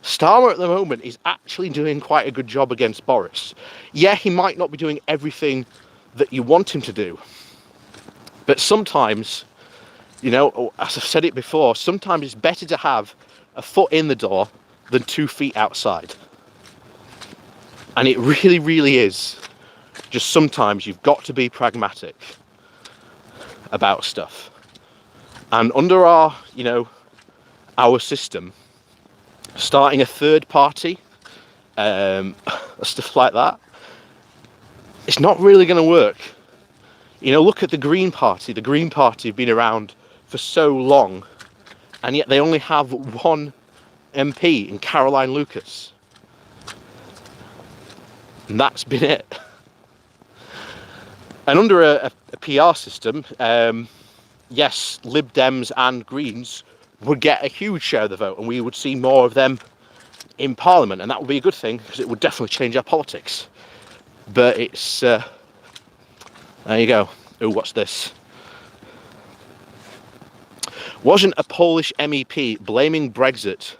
Starmer at the moment is actually doing quite a good job against Boris. Yeah, he might not be doing everything that you want him to do. But sometimes, you know, as I've said it before, sometimes it's better to have a foot in the door than 2 feet outside. And it really, really is. Just sometimes you've got to be pragmatic about stuff. And under our, you know, our system, starting a third party, stuff like that, it's not really going to work. You know, look at the Green Party. The Green Party have been around for so long, and yet they only have one MP in Caroline Lucas. And that's been it. And under a PR system, yes, Lib Dems and Greens would get a huge share of the vote, and we would see more of them in Parliament, and that would be a good thing, because it would definitely change our politics. But it's... there you go. Oh, what's this? Wasn't a Polish MEP blaming Brexit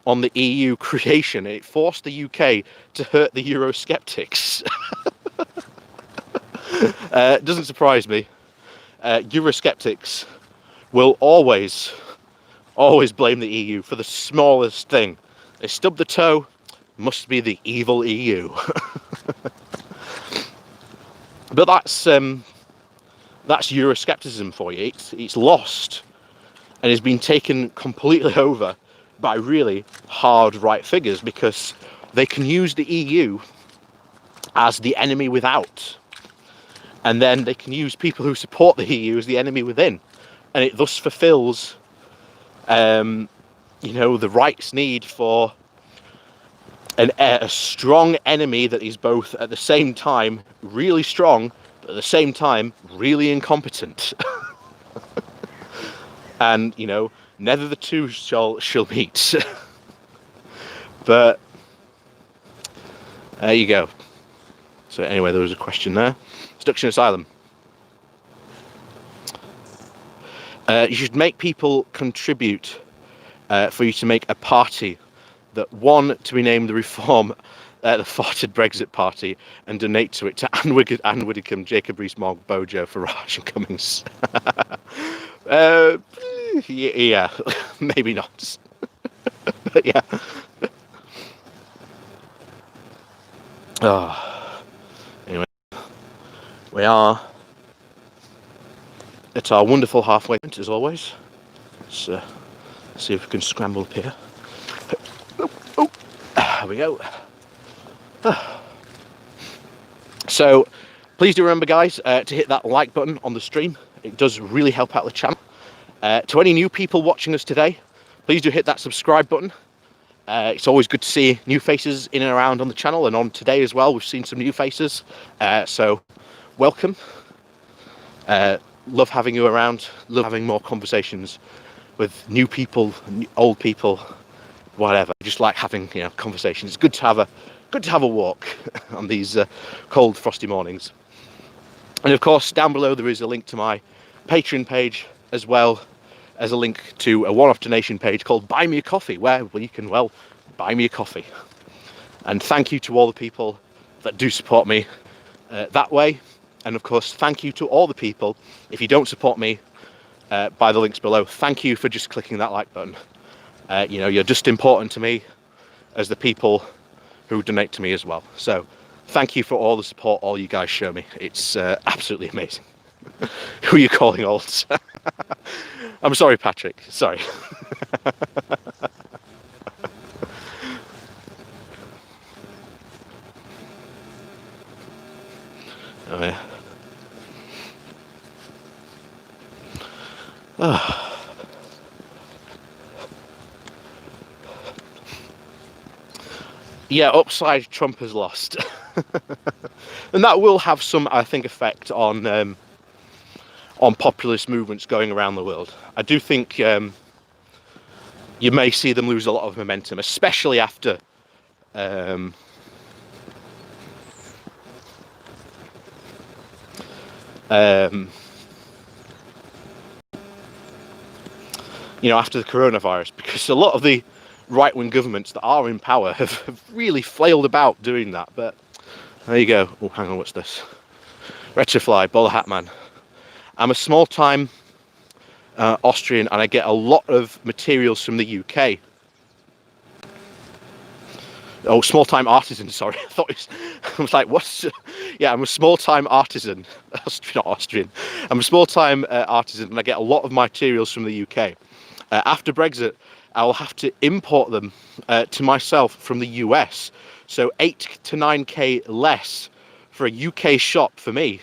on the EU creation? It forced the UK to hurt the Eurosceptics. Doesn't surprise me. Eurosceptics will always blame the EU for the smallest thing. They stub the toe, must be the evil EU. But that's Euroscepticism for you. It's lost and has been taken completely over by really hard right figures, because they can use the EU as the enemy without, and then they can use people who support the EU as the enemy within, and it thus fulfills, you know, the right's need for a strong enemy that is both at the same time really strong, but at the same time really incompetent. And, you know, neither the two shall meet. But there you go. So anyway, there was a question there. Seduction Asylum. You should make people contribute for you to make a party that, one, to be named the Reform, the Farted Brexit Party, and donate to it to Anne Widdecombe, Jacob Rees-Mogg, Bojo, Farage and Cummings. Yeah, maybe not. But yeah. Oh. Anyway, we are at our wonderful halfway point, as always. Let's see if we can scramble up here. Oh, there we go. So please do remember, guys, to hit that like button on the stream. It does really help out the channel. To any new people watching us today, please do hit that subscribe button. It's always good to see new faces in and around on the channel, and on today as well we've seen some new faces, so welcome. Love having you around, love having more conversations with new people, old people, whatever. Just like having, you know, conversations. It's good to have a walk on these cold, frosty mornings. And of course, down below there is a link to my Patreon page, as well as a link to a one-off donation page called Buy Me a Coffee, where you can, well, buy me a coffee. And thank you to all the people that do support me that way. And of course, thank you to all the people, if you don't support me by the links below, thank you for just clicking that like button. You know, you're just important to me as the people who donate to me as well. So thank you for all the support all you guys show me. It's absolutely amazing. Who are you calling old? I'm sorry, Patrick. Sorry. Oh, yeah. Oh. Yeah, upside Trump has lost. And that will have some, I think, effect on populist movements going around the world. I do think you may see them lose a lot of momentum, especially after um, after the coronavirus, because a lot of the right-wing governments that are in power have really flailed about doing that. But there you go. Oh, hang on, what's this? Retrofly, Bowler Hat Man. I'm a small-time Austrian, and I get a lot of materials from the UK. Oh, small-time artisan, sorry. I was like, what's... Yeah, I'm a small-time artisan. Not Austrian. I'm a small-time artisan, and I get a lot of materials from the UK. After Brexit, I'll have to import them to myself from the US. So 8 to 9k less for a UK shop for me.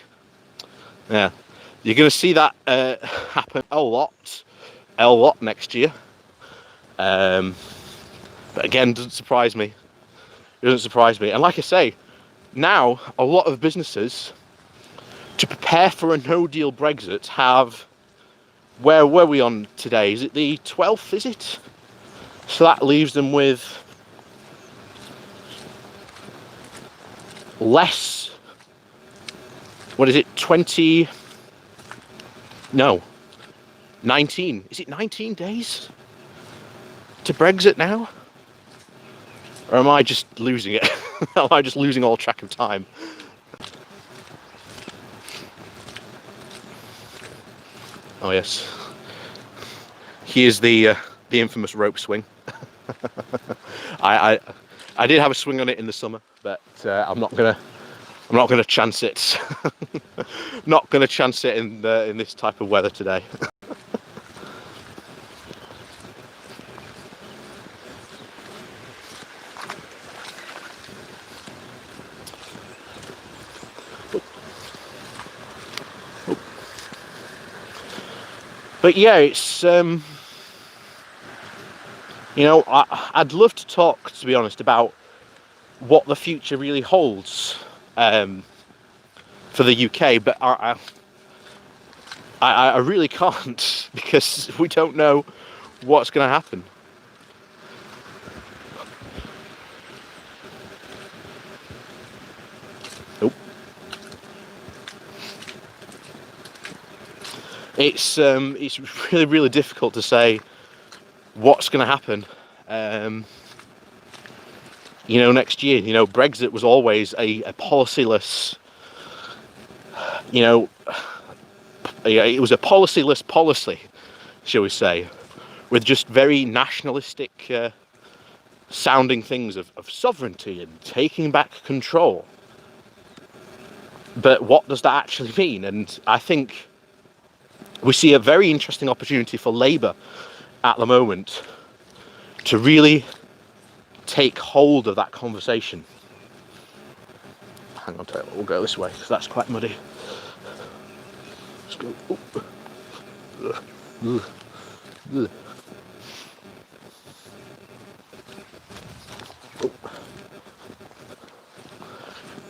Yeah, you're going to see that happen a lot next year. But again, doesn't surprise me. It doesn't surprise me. And like I say, now a lot of businesses, to prepare for a no-deal Brexit, have... Where were we on today? Is it the 12th, is it? So that leaves them with less... What is it? 20... No. 19. Is it 19 days to Brexit now? Or am I just losing it? Am I just losing all track of time? Oh yes. Here's the infamous rope swing. I did have a swing on it in the summer, but I'm not gonna chance it. Not gonna chance it in this type of weather today. But yeah, it's I'd love to talk, to be honest, about what the future really holds for the UK, but I really can't, because we don't know what's going to happen. Nope. It's really, really difficult to say what's going to happen. Next year. Brexit was always a policy-less. It was a policy-less policy, shall we say, with just very nationalistic sounding things of sovereignty and taking back control. But what does that actually mean? And I think we see a very interesting opportunity for Labour at the moment to really take hold of that conversation. Hang on to it, we'll go this way, because that's quite muddy. Let's go.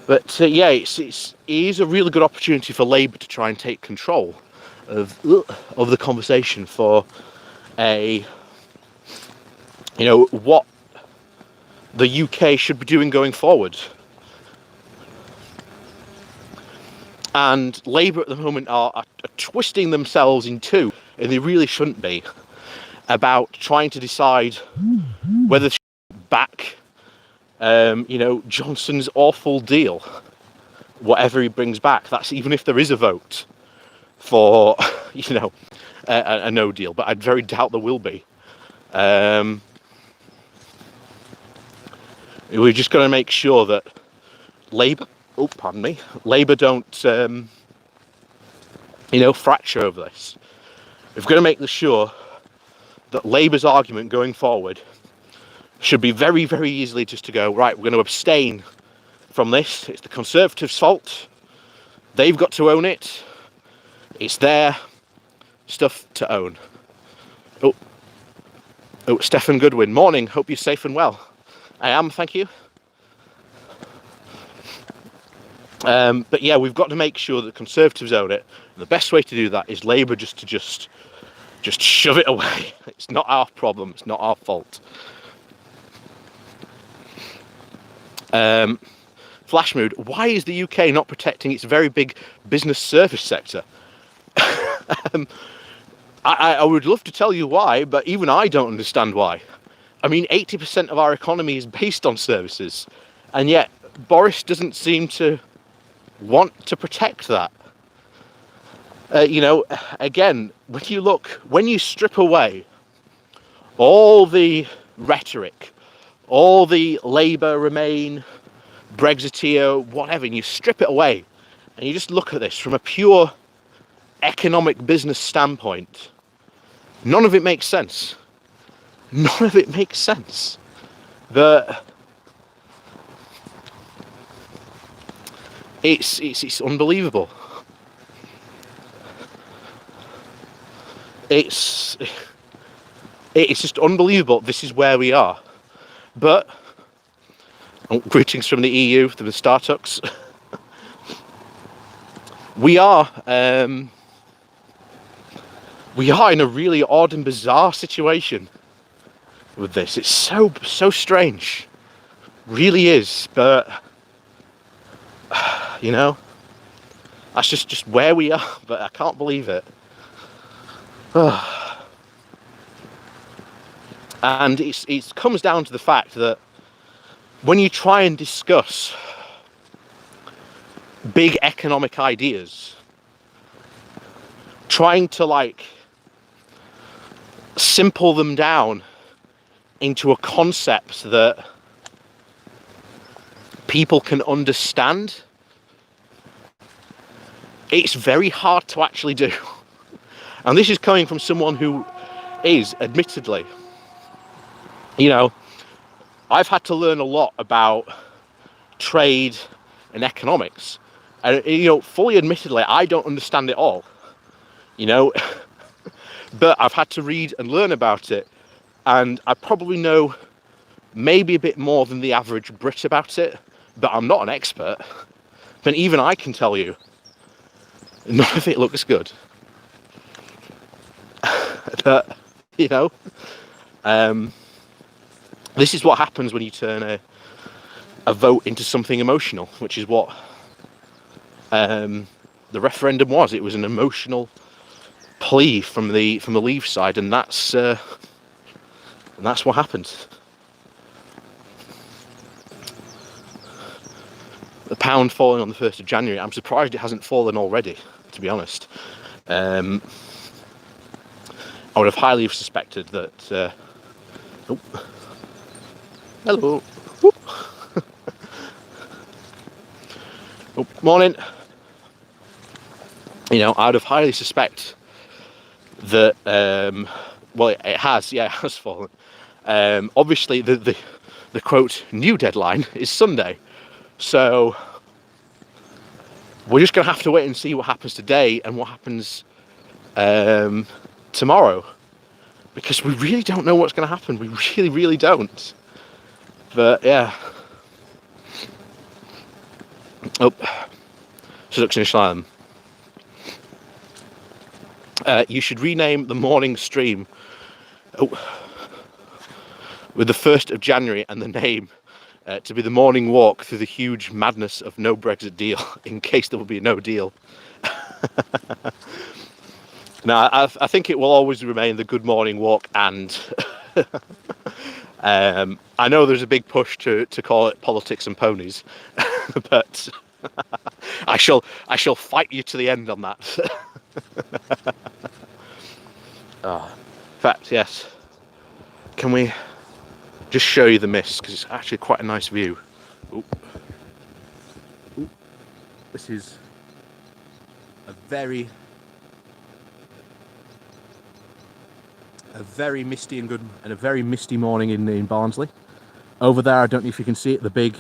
But yeah, it is a really good opportunity for Labour to try and take control of the conversation for what the UK should be doing going forward. And Labour at the moment are twisting themselves in two, and they really shouldn't be, about trying to decide whether to back Johnson's awful deal, whatever he brings back. That's even if there is a vote for a no deal, but I very doubt there will be. We're just going to make sure that Labour don't fracture over this. We've got to make sure that Labour's argument going forward should be very, very easily just to go, right, we're going to abstain from this. It's the Conservatives' fault. They've got to own it. It's their stuff to own. Oh, Stephen Goodwin. Morning. Hope you're safe and well. I am, thank you. But yeah, we've got to make sure that Conservatives own it. And the best way to do that is Labour just shove it away. It's not our problem. It's not our fault. Flash mood. Why is the UK not protecting its very big business service sector? I would love to tell you why, but even I don't understand why. I mean, 80% of our economy is based on services, and yet Boris doesn't seem to want to protect that. Again, when you strip away all the rhetoric, all the Labour, Remain, Brexiteer, whatever, and you strip it away, and you just look at this from a pure economic business standpoint, none of it makes sense. None of it makes sense. It's unbelievable. It's just unbelievable. This is where we are. But greetings from the EU, from the startups. We are in a really odd and bizarre situation with this. It's so strange, really is. But that's just where we are. But I can't believe it. And it comes down to the fact that when you try and discuss big economic ideas, trying to simple them down into a concept that people can understand, it's very hard to actually do. And this is coming from someone who is, admittedly, I've had to learn a lot about trade and economics. And, fully admittedly, I don't understand it all, but I've had to read and learn about it. And I probably know maybe a bit more than the average Brit about it, but I'm not an expert. But even I can tell you, none of it looks good. But, this is what happens when you turn a vote into something emotional, which is what the referendum was. It was an emotional plea from the Leave side, and that's what happened. The pound falling on the 1st of January. I'm surprised it hasn't fallen already, to be honest. I would have highly suspected that. Hello. Morning. I would have highly suspect that. It has fallen. Obviously, the quote new deadline is Sunday, so we're just going to have to wait and see what happens today and what happens tomorrow, because we really don't know what's going to happen. We really, really don't. But yeah. Seduction Islam. You should rename the morning stream with the 1st of January and the name to be the morning walk through the huge madness of no Brexit deal, in case there will be no deal. Now, I think it will always remain the good morning walk, and I know there's a big push to call it politics and ponies, but I shall fight you to the end on that. In fact, yes. Can we just show you the mist, because it's actually quite a nice view. Ooh. This is a very misty and a very misty morning in Barnsley. Over there, I don't know if you can see it, the big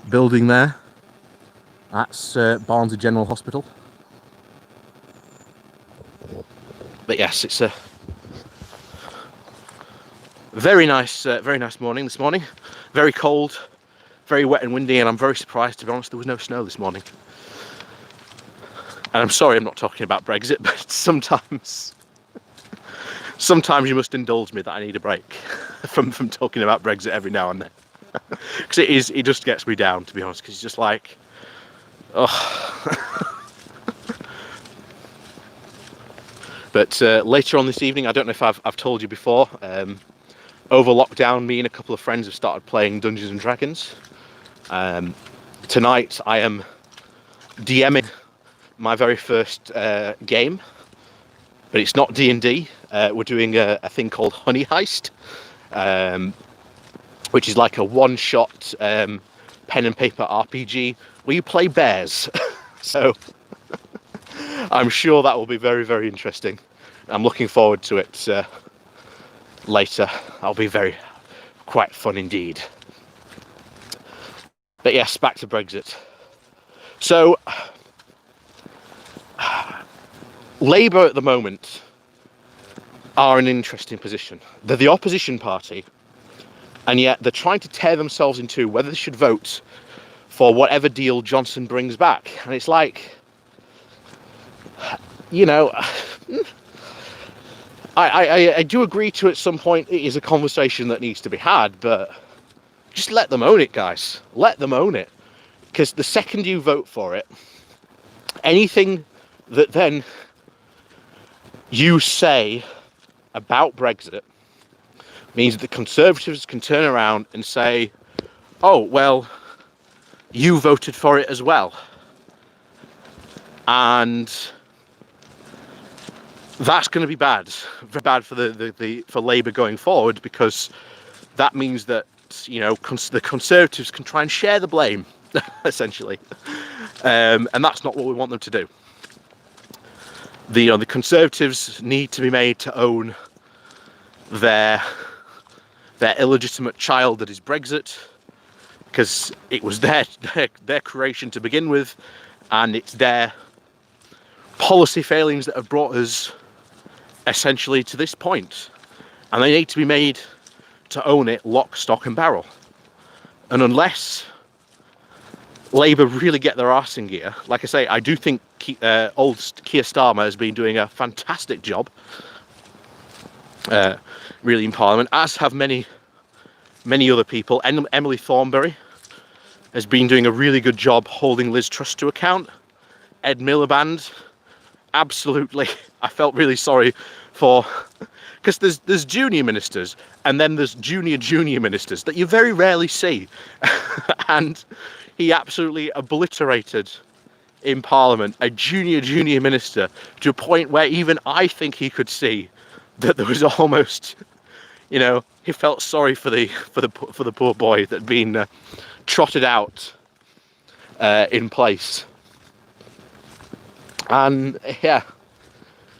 building there. That's Barnsley General Hospital. But yes, it's a very nice morning this morning. Very cold, very wet and windy, and I'm very surprised, to be honest, there was no snow this morning. And I'm sorry I'm not talking about Brexit, but sometimes you must indulge me that I need a break from talking about Brexit every now and then. Because it just gets me down, to be honest, because it's just like, oh. But later on this evening, I don't know if I've told you before, over lockdown, me and a couple of friends have started playing Dungeons and Dragons. Tonight I am DMing my very first game, but it's not D&D. We're doing a thing called Honey Heist, which is like a one-shot pen and paper RPG where you play bears. So I'm sure that will be very, very interesting. I'm looking forward to it later. I'll be quite fun indeed. But yes, back to Brexit. So Labour at the moment are in an interesting position. They're the opposition party, and yet they're trying to tear themselves in two whether they should vote for whatever deal Johnson brings back. And it's like, you know, I do agree to at some point it is a conversation that needs to be had, but just let them own it, guys. Let them own it. Because the second you vote for it, anything that then you say about Brexit means that the Conservatives can turn around and say, oh, well, you voted for it as well. And that's going to be bad. Very bad for for Labour going forward, because that means that, you know, the Conservatives can try and share the blame, essentially. And that's not what we want them to do. The Conservatives need to be made to own their illegitimate child that is Brexit, because it was their creation to begin with, and it's their policy failings that have brought us essentially to this point, and they need to be made to own it lock, stock and barrel. And unless Labour really get their arse in gear, like I say, I do think old Keir Starmer has been doing a fantastic job really in Parliament, as have many other people. Emily Thornberry has been doing a really good job holding Liz Truss to account. Ed Miliband, absolutely, I felt really sorry for, because there's junior ministers and then there's junior ministers that you very rarely see. And he absolutely obliterated in Parliament a junior minister to a point where even I think he could see that there was almost, you know, he felt sorry for the poor boy that had been trotted out in place. And yeah,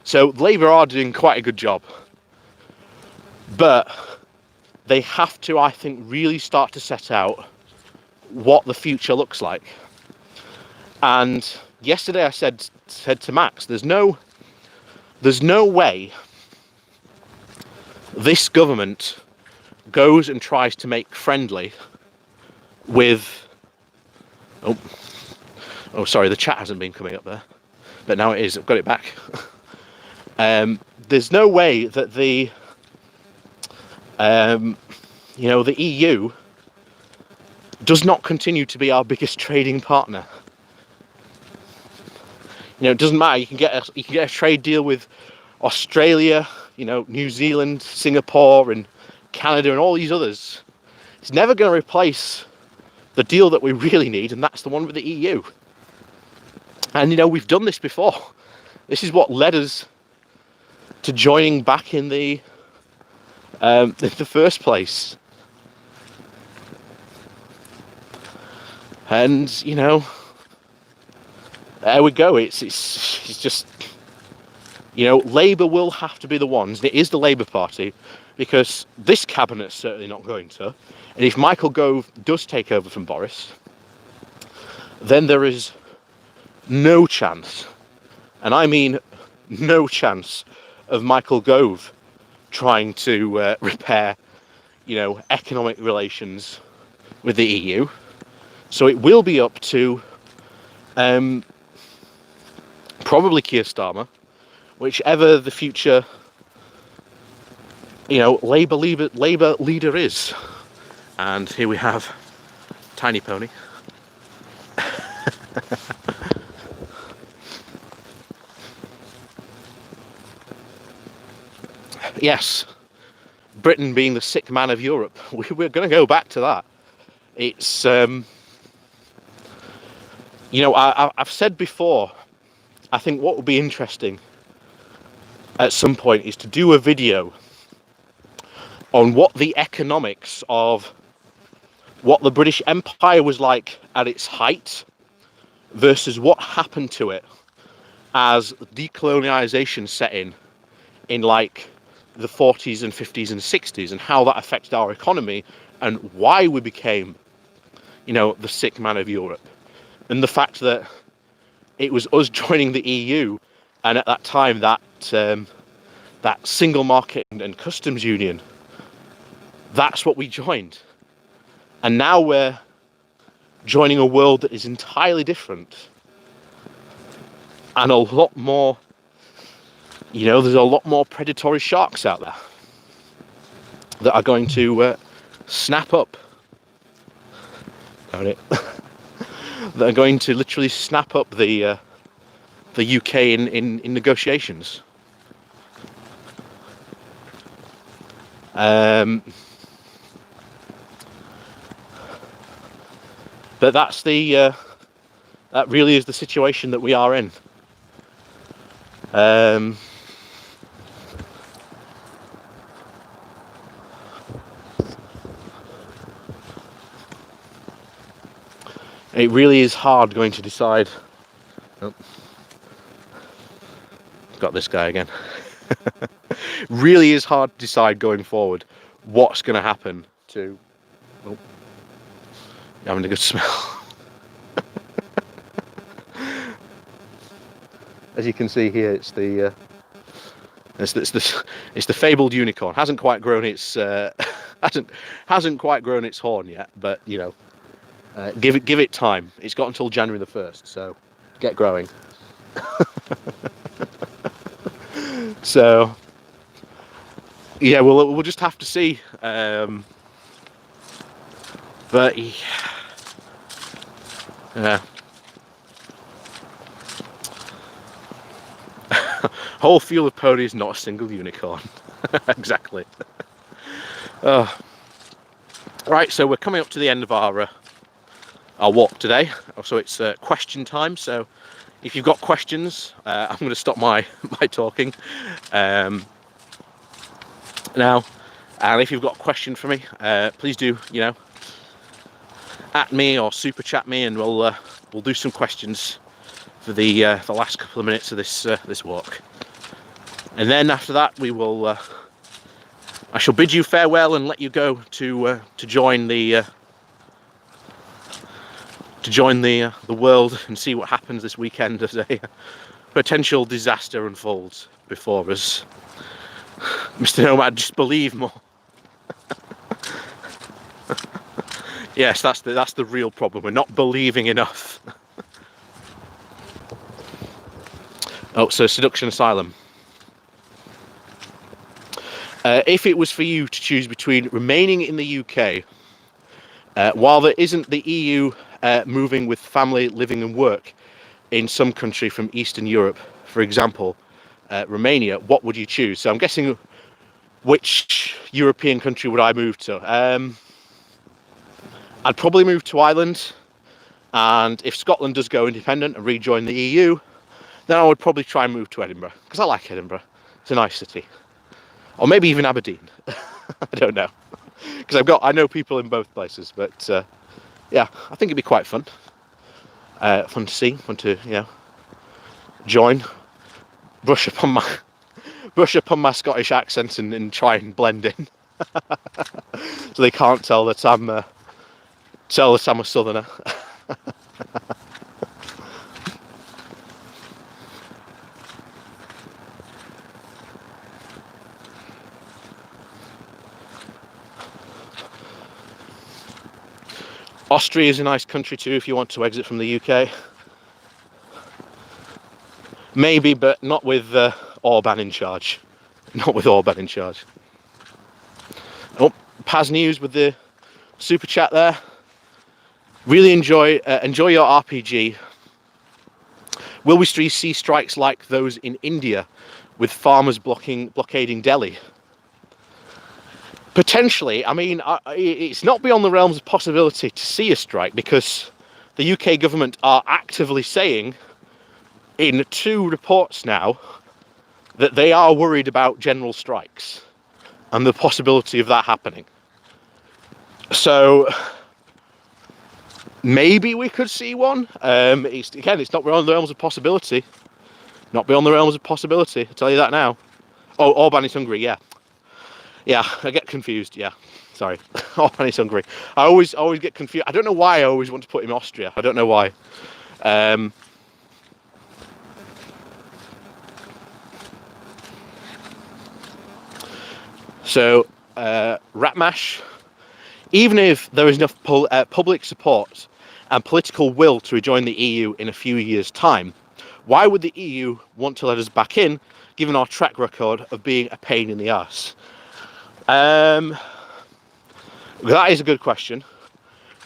so Labour are doing quite a good job, but they have to, I think, really start to set out what the future looks like. And yesterday I said to Max, there's no way this government goes and tries to make friendly with oh sorry, the chat hasn't been coming up there, but now it is. I've got it back. There's no way that the EU does not continue to be our biggest trading partner. You know, it doesn't matter. You can get a trade deal with Australia, you know, New Zealand, Singapore, and Canada, and all these others. It's never going to replace the deal that we really need, and that's the one with the EU. And you know, we've done this before. This is what led us to joining back in the first place. And you know, there we go. It's just, you know, Labour will have to be the ones. And it is the Labour Party, because this cabinet's certainly not going to. And if Michael Gove does take over from Boris, then there is no chance, and I mean no chance, of Michael Gove trying to repair, you know, economic relations with the EU. So it will be up to probably Keir Starmer, whichever the future, Labour leader is. And here we have Tiny Pony. Yes, Britain being the sick man of Europe. We're going to go back to that. It's, I've said before, I think what would be interesting at some point is to do a video on what the economics of what the British Empire was like at its height versus what happened to it as decolonization set in like the 40s and 50s and 60s, and how that affected our economy and why we became, the sick man of Europe. And the fact that it was us joining the EU, and at that time that single market and customs union, that's what we joined. And now we're joining a world that is entirely different. And a lot more, there's a lot more predatory sharks out there that are going to snap up. Got it. That are going to literally snap up the UK in negotiations. But that's that really is the situation that we are in. It really is hard going to decide. Oh, got this guy again. Really is hard to decide going forward what's going to happen to. Oh, having a good smell. As you can see here, it's the fabled unicorn. Hasn't quite grown its hasn't quite grown its horn yet, but give it time. It's got until January the 1st, so get growing. So yeah, we'll just have to see. But yeah. Whole field of pony is not a single unicorn. Exactly. Right, so we're coming up to the end of our walk today. So it's question time. So if you've got questions, I'm going to stop my talking now. And if you've got a question for me, please do, at me or super chat me, and we'll do some questions for the last couple of minutes of this walk. And then after that, we will. I shall bid you farewell and let you go to join the world and see what happens this weekend as a potential disaster unfolds before us. Mr. Nomad, just believe more. Yes, that's the real problem. We're not believing enough. Oh, so Seduction Asylum. If it was for you to choose between remaining in the UK, while there isn't the EU moving with family, living and work in some country from Eastern Europe, for example, Romania, what would you choose? So I'm guessing, which European country would I move to? I'd probably move to Ireland, and if Scotland does go independent and rejoin the EU, then I would probably try and move to Edinburgh, because I like Edinburgh. It's a nice city. Or maybe even Aberdeen. I don't know, because I know people in both places. But yeah, I think it'd be quite fun. Fun to see, fun to join, brush up on my Scottish accent and try and blend in, so they can't tell that I'm a southerner. Austria is a nice country too if you want to exit from the UK. Maybe, but not with Orban in charge. Not with Orban in charge. Oh, Paz News with the super chat there. Really enjoy your RPG. Will we see strikes like those in India, with farmers blockading Delhi? Potentially. I mean, it's not beyond the realms of possibility to see a strike, because the UK government are actively saying in 2 reports now that they are worried about general strikes and the possibility of that happening. So maybe we could see one. It's not beyond the realms of possibility. Not beyond the realms of possibility, I'll tell you that now. Oh, Orban is Hungary, yeah. Yeah, I get confused, yeah. Sorry. Orban is Hungary. I always get confused. I don't know why I always want to put him Austria. I don't know why. So, Ratmash, even if there is enough public support and political will to rejoin the EU in a few years' time, why would the EU want to let us back in, given our track record of being a pain in the arse? That is a good question.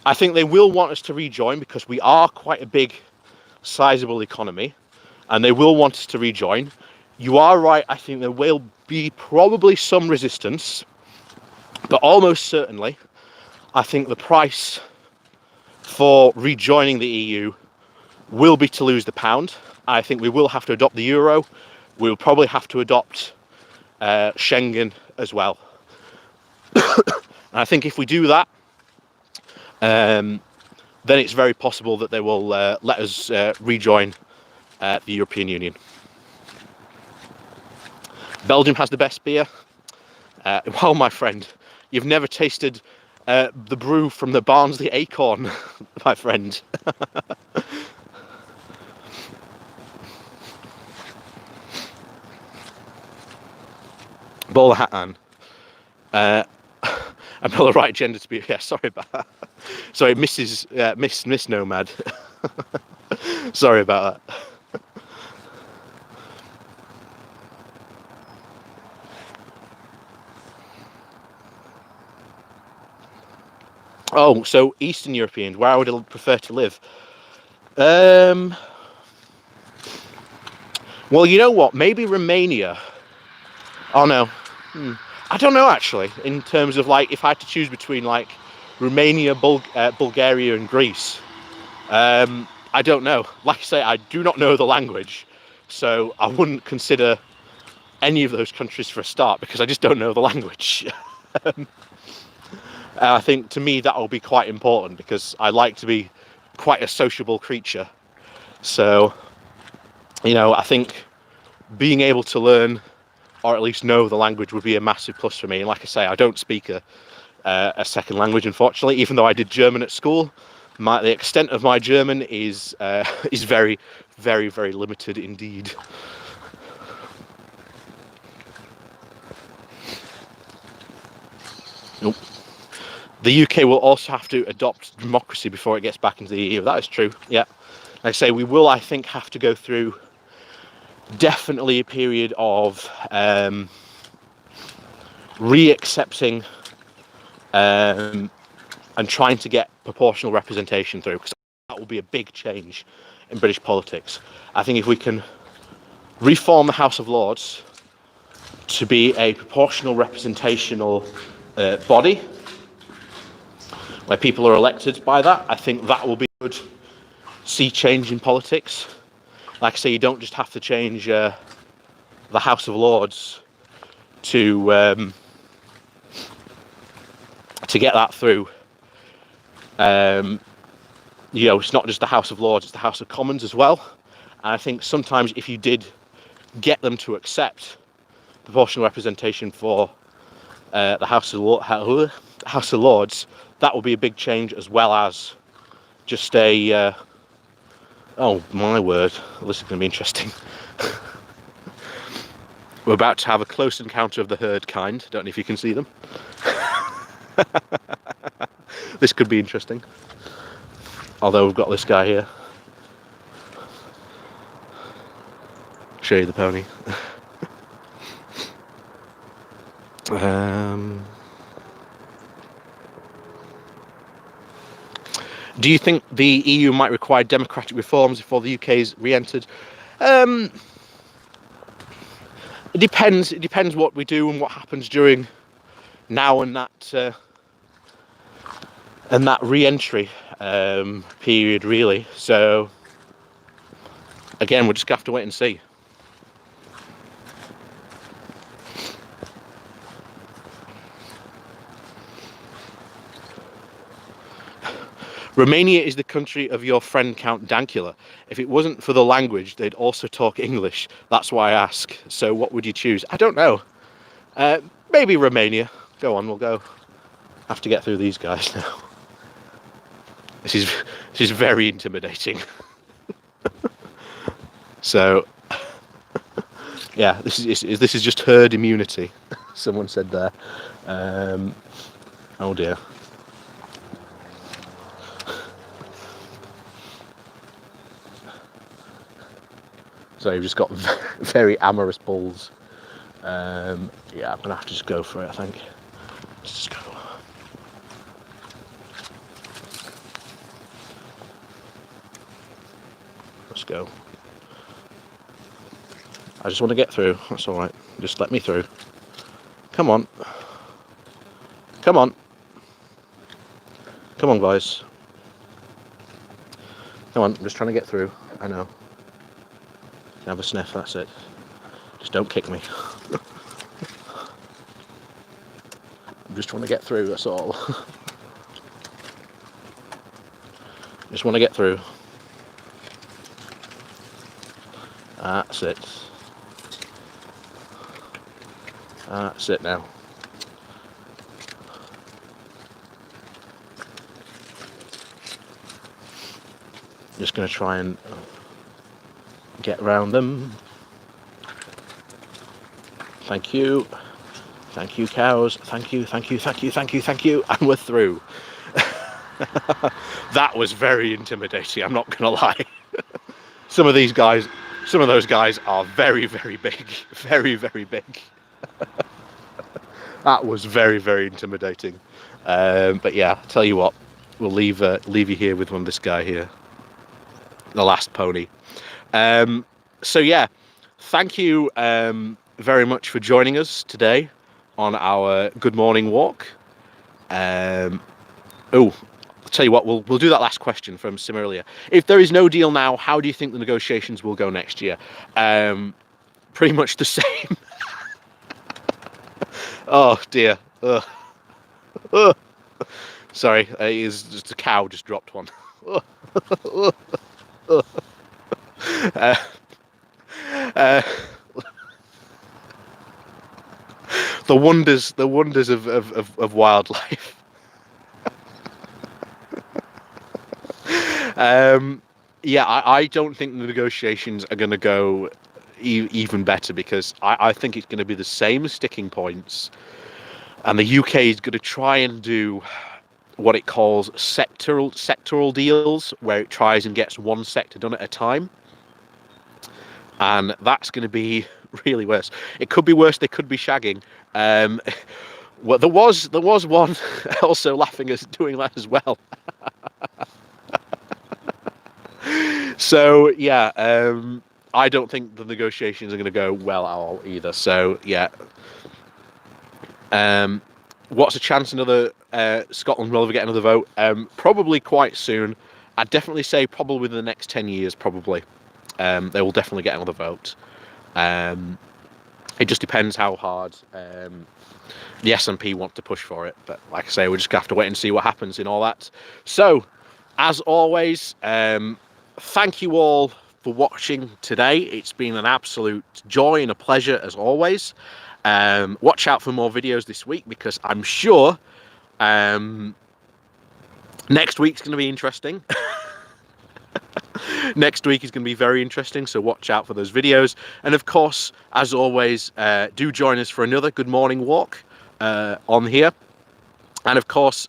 I think they will want us to rejoin because we are quite a big, sizable economy, and they will want us to rejoin. You are right, I think there will be probably some resistance, but almost certainly, I think the price for rejoining the EU will be to lose the pound. I think we will have to adopt the euro. We'll probably have to adopt Schengen as well. And I think if we do that, then it's very possible that they will let us rejoin the European Union. Belgium has the best beer. Well, my friend, you've never tasted the brew from the Barnsley Acorn, my friend. Bowler hat on. I'm not the right gender to be. Yeah, sorry about that. Sorry, Miss Nomad. Sorry about that. Oh, so Eastern Europeans, where I would prefer to live. Well, you know what? Maybe Romania. Oh no. I don't know actually. In terms of like, if I had to choose between like Romania, Bulgaria, and Greece, I don't know. Like I say, I do not know the language, so I wouldn't consider any of those countries for a start because I just don't know the language. I think to me that will be quite important because I like to be quite a sociable creature. So, you know, I think being able to learn or at least know the language would be a massive plus for me. And like I say, I don't speak a second language, unfortunately, even though I did German at school. The extent of my German is very, very, very limited indeed. Nope. The UK will also have to adopt democracy before it gets back into the EU. That is true, yeah. Like I say, we will, I think, have to go through definitely a period of re-accepting and trying to get proportional representation through, because that will be a big change in British politics. I think if we can reform the House of Lords to be a proportional representational body, where people are elected by that, I think that will be a good sea change in politics. Like I say, you don't just have to change the House of Lords to get that through. You know, it's not just the House of Lords, it's the House of Commons as well. And I think sometimes if you did get them to accept proportional representation for the House of Lords, that will be a big change, as well as just a oh my word, this is going to be interesting. We're about to have a close encounter of the herd kind. Don't know if you can see them. This could be interesting. Although we've got this guy here. Show you the pony. Do you think the EU might require democratic reforms before the UK is re-entered? It depends. It depends what we do and what happens during now and that re-entry period, really. So again, we'll just have to wait and see. Romania is the country of your friend Count Dankula. If it wasn't for the language, they'd also talk English. That's why I ask. So what would you choose? I don't know. Maybe Romania. Go on, we'll go. I have to get through these guys now. This is very intimidating. So, yeah, this is just herd immunity. Someone said there. Oh dear. So you've just got very amorous bulls. Yeah, I'm gonna have to just go for it, I think. Let's just go. Let's go. I just want to get through. That's all right. Just let me through. Come on. Come on. Come on, guys. Come on. I'm just trying to get through. I know. Have a sniff. That's it. Just don't kick me. I'm just trying to get through. That's all. Just want to get through. That's it. That's it now. Just going to try and get around them. Thank you. Thank you, cows. Thank you, thank you, thank you, thank you, thank you. And we're through. That was very intimidating, I'm not going to lie. Some of those guys are very, very big. Very, very big. That was very, very intimidating. But yeah, I'll tell you what, we'll leave you here with this guy here. The last pony. So yeah, thank you very much for joining us today on our good morning walk. I'll tell you what, we'll do that last question from Sim earlier. If there is no deal now, how do you think the negotiations will go next year? Pretty much the same. Oh dear. Sorry, it's just a cow just dropped one. The wonders of wildlife. Yeah, I don't think the negotiations are going to go even better, because I think it's going to be the same sticking points, and the UK is going to try and do what it calls sectoral deals, where it tries and gets one sector done at a time, and that's going to be really worse. It could be worse. They could be shagging. Well, there was one also laughing at doing that as well. So yeah, I don't think the negotiations are going to go well at all either. So yeah, what's the chance another Scotland will ever get another vote? Probably quite soon. I'd definitely say probably within the next 10 years. Probably they will definitely get another vote. It just depends how hard the SNP want to push for it. But like I say, we're just going to have to wait and see what happens in all that. So, as always, thank you all for watching today. It's been an absolute joy and a pleasure as always. Watch out for more videos this week, because I'm sure next week's going to be interesting. Next week is going to be very interesting, so watch out for those videos. And of course, as always, do join us for another good morning walk on here. And of course,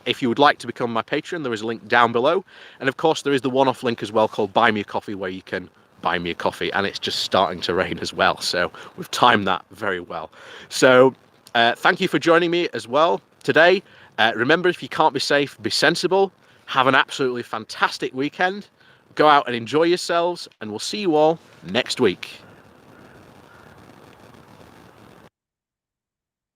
If you would like to become my patron, there is a link down below. And of course, there is the one-off link as well called Buy Me a Coffee, where you can buy me a coffee, and it's just starting to rain as well. So we've timed that very well. So thank you for joining me as well today. Remember, if you can't be safe, be sensible. Have an absolutely fantastic weekend. Go out and enjoy yourselves, and we'll see you all next week.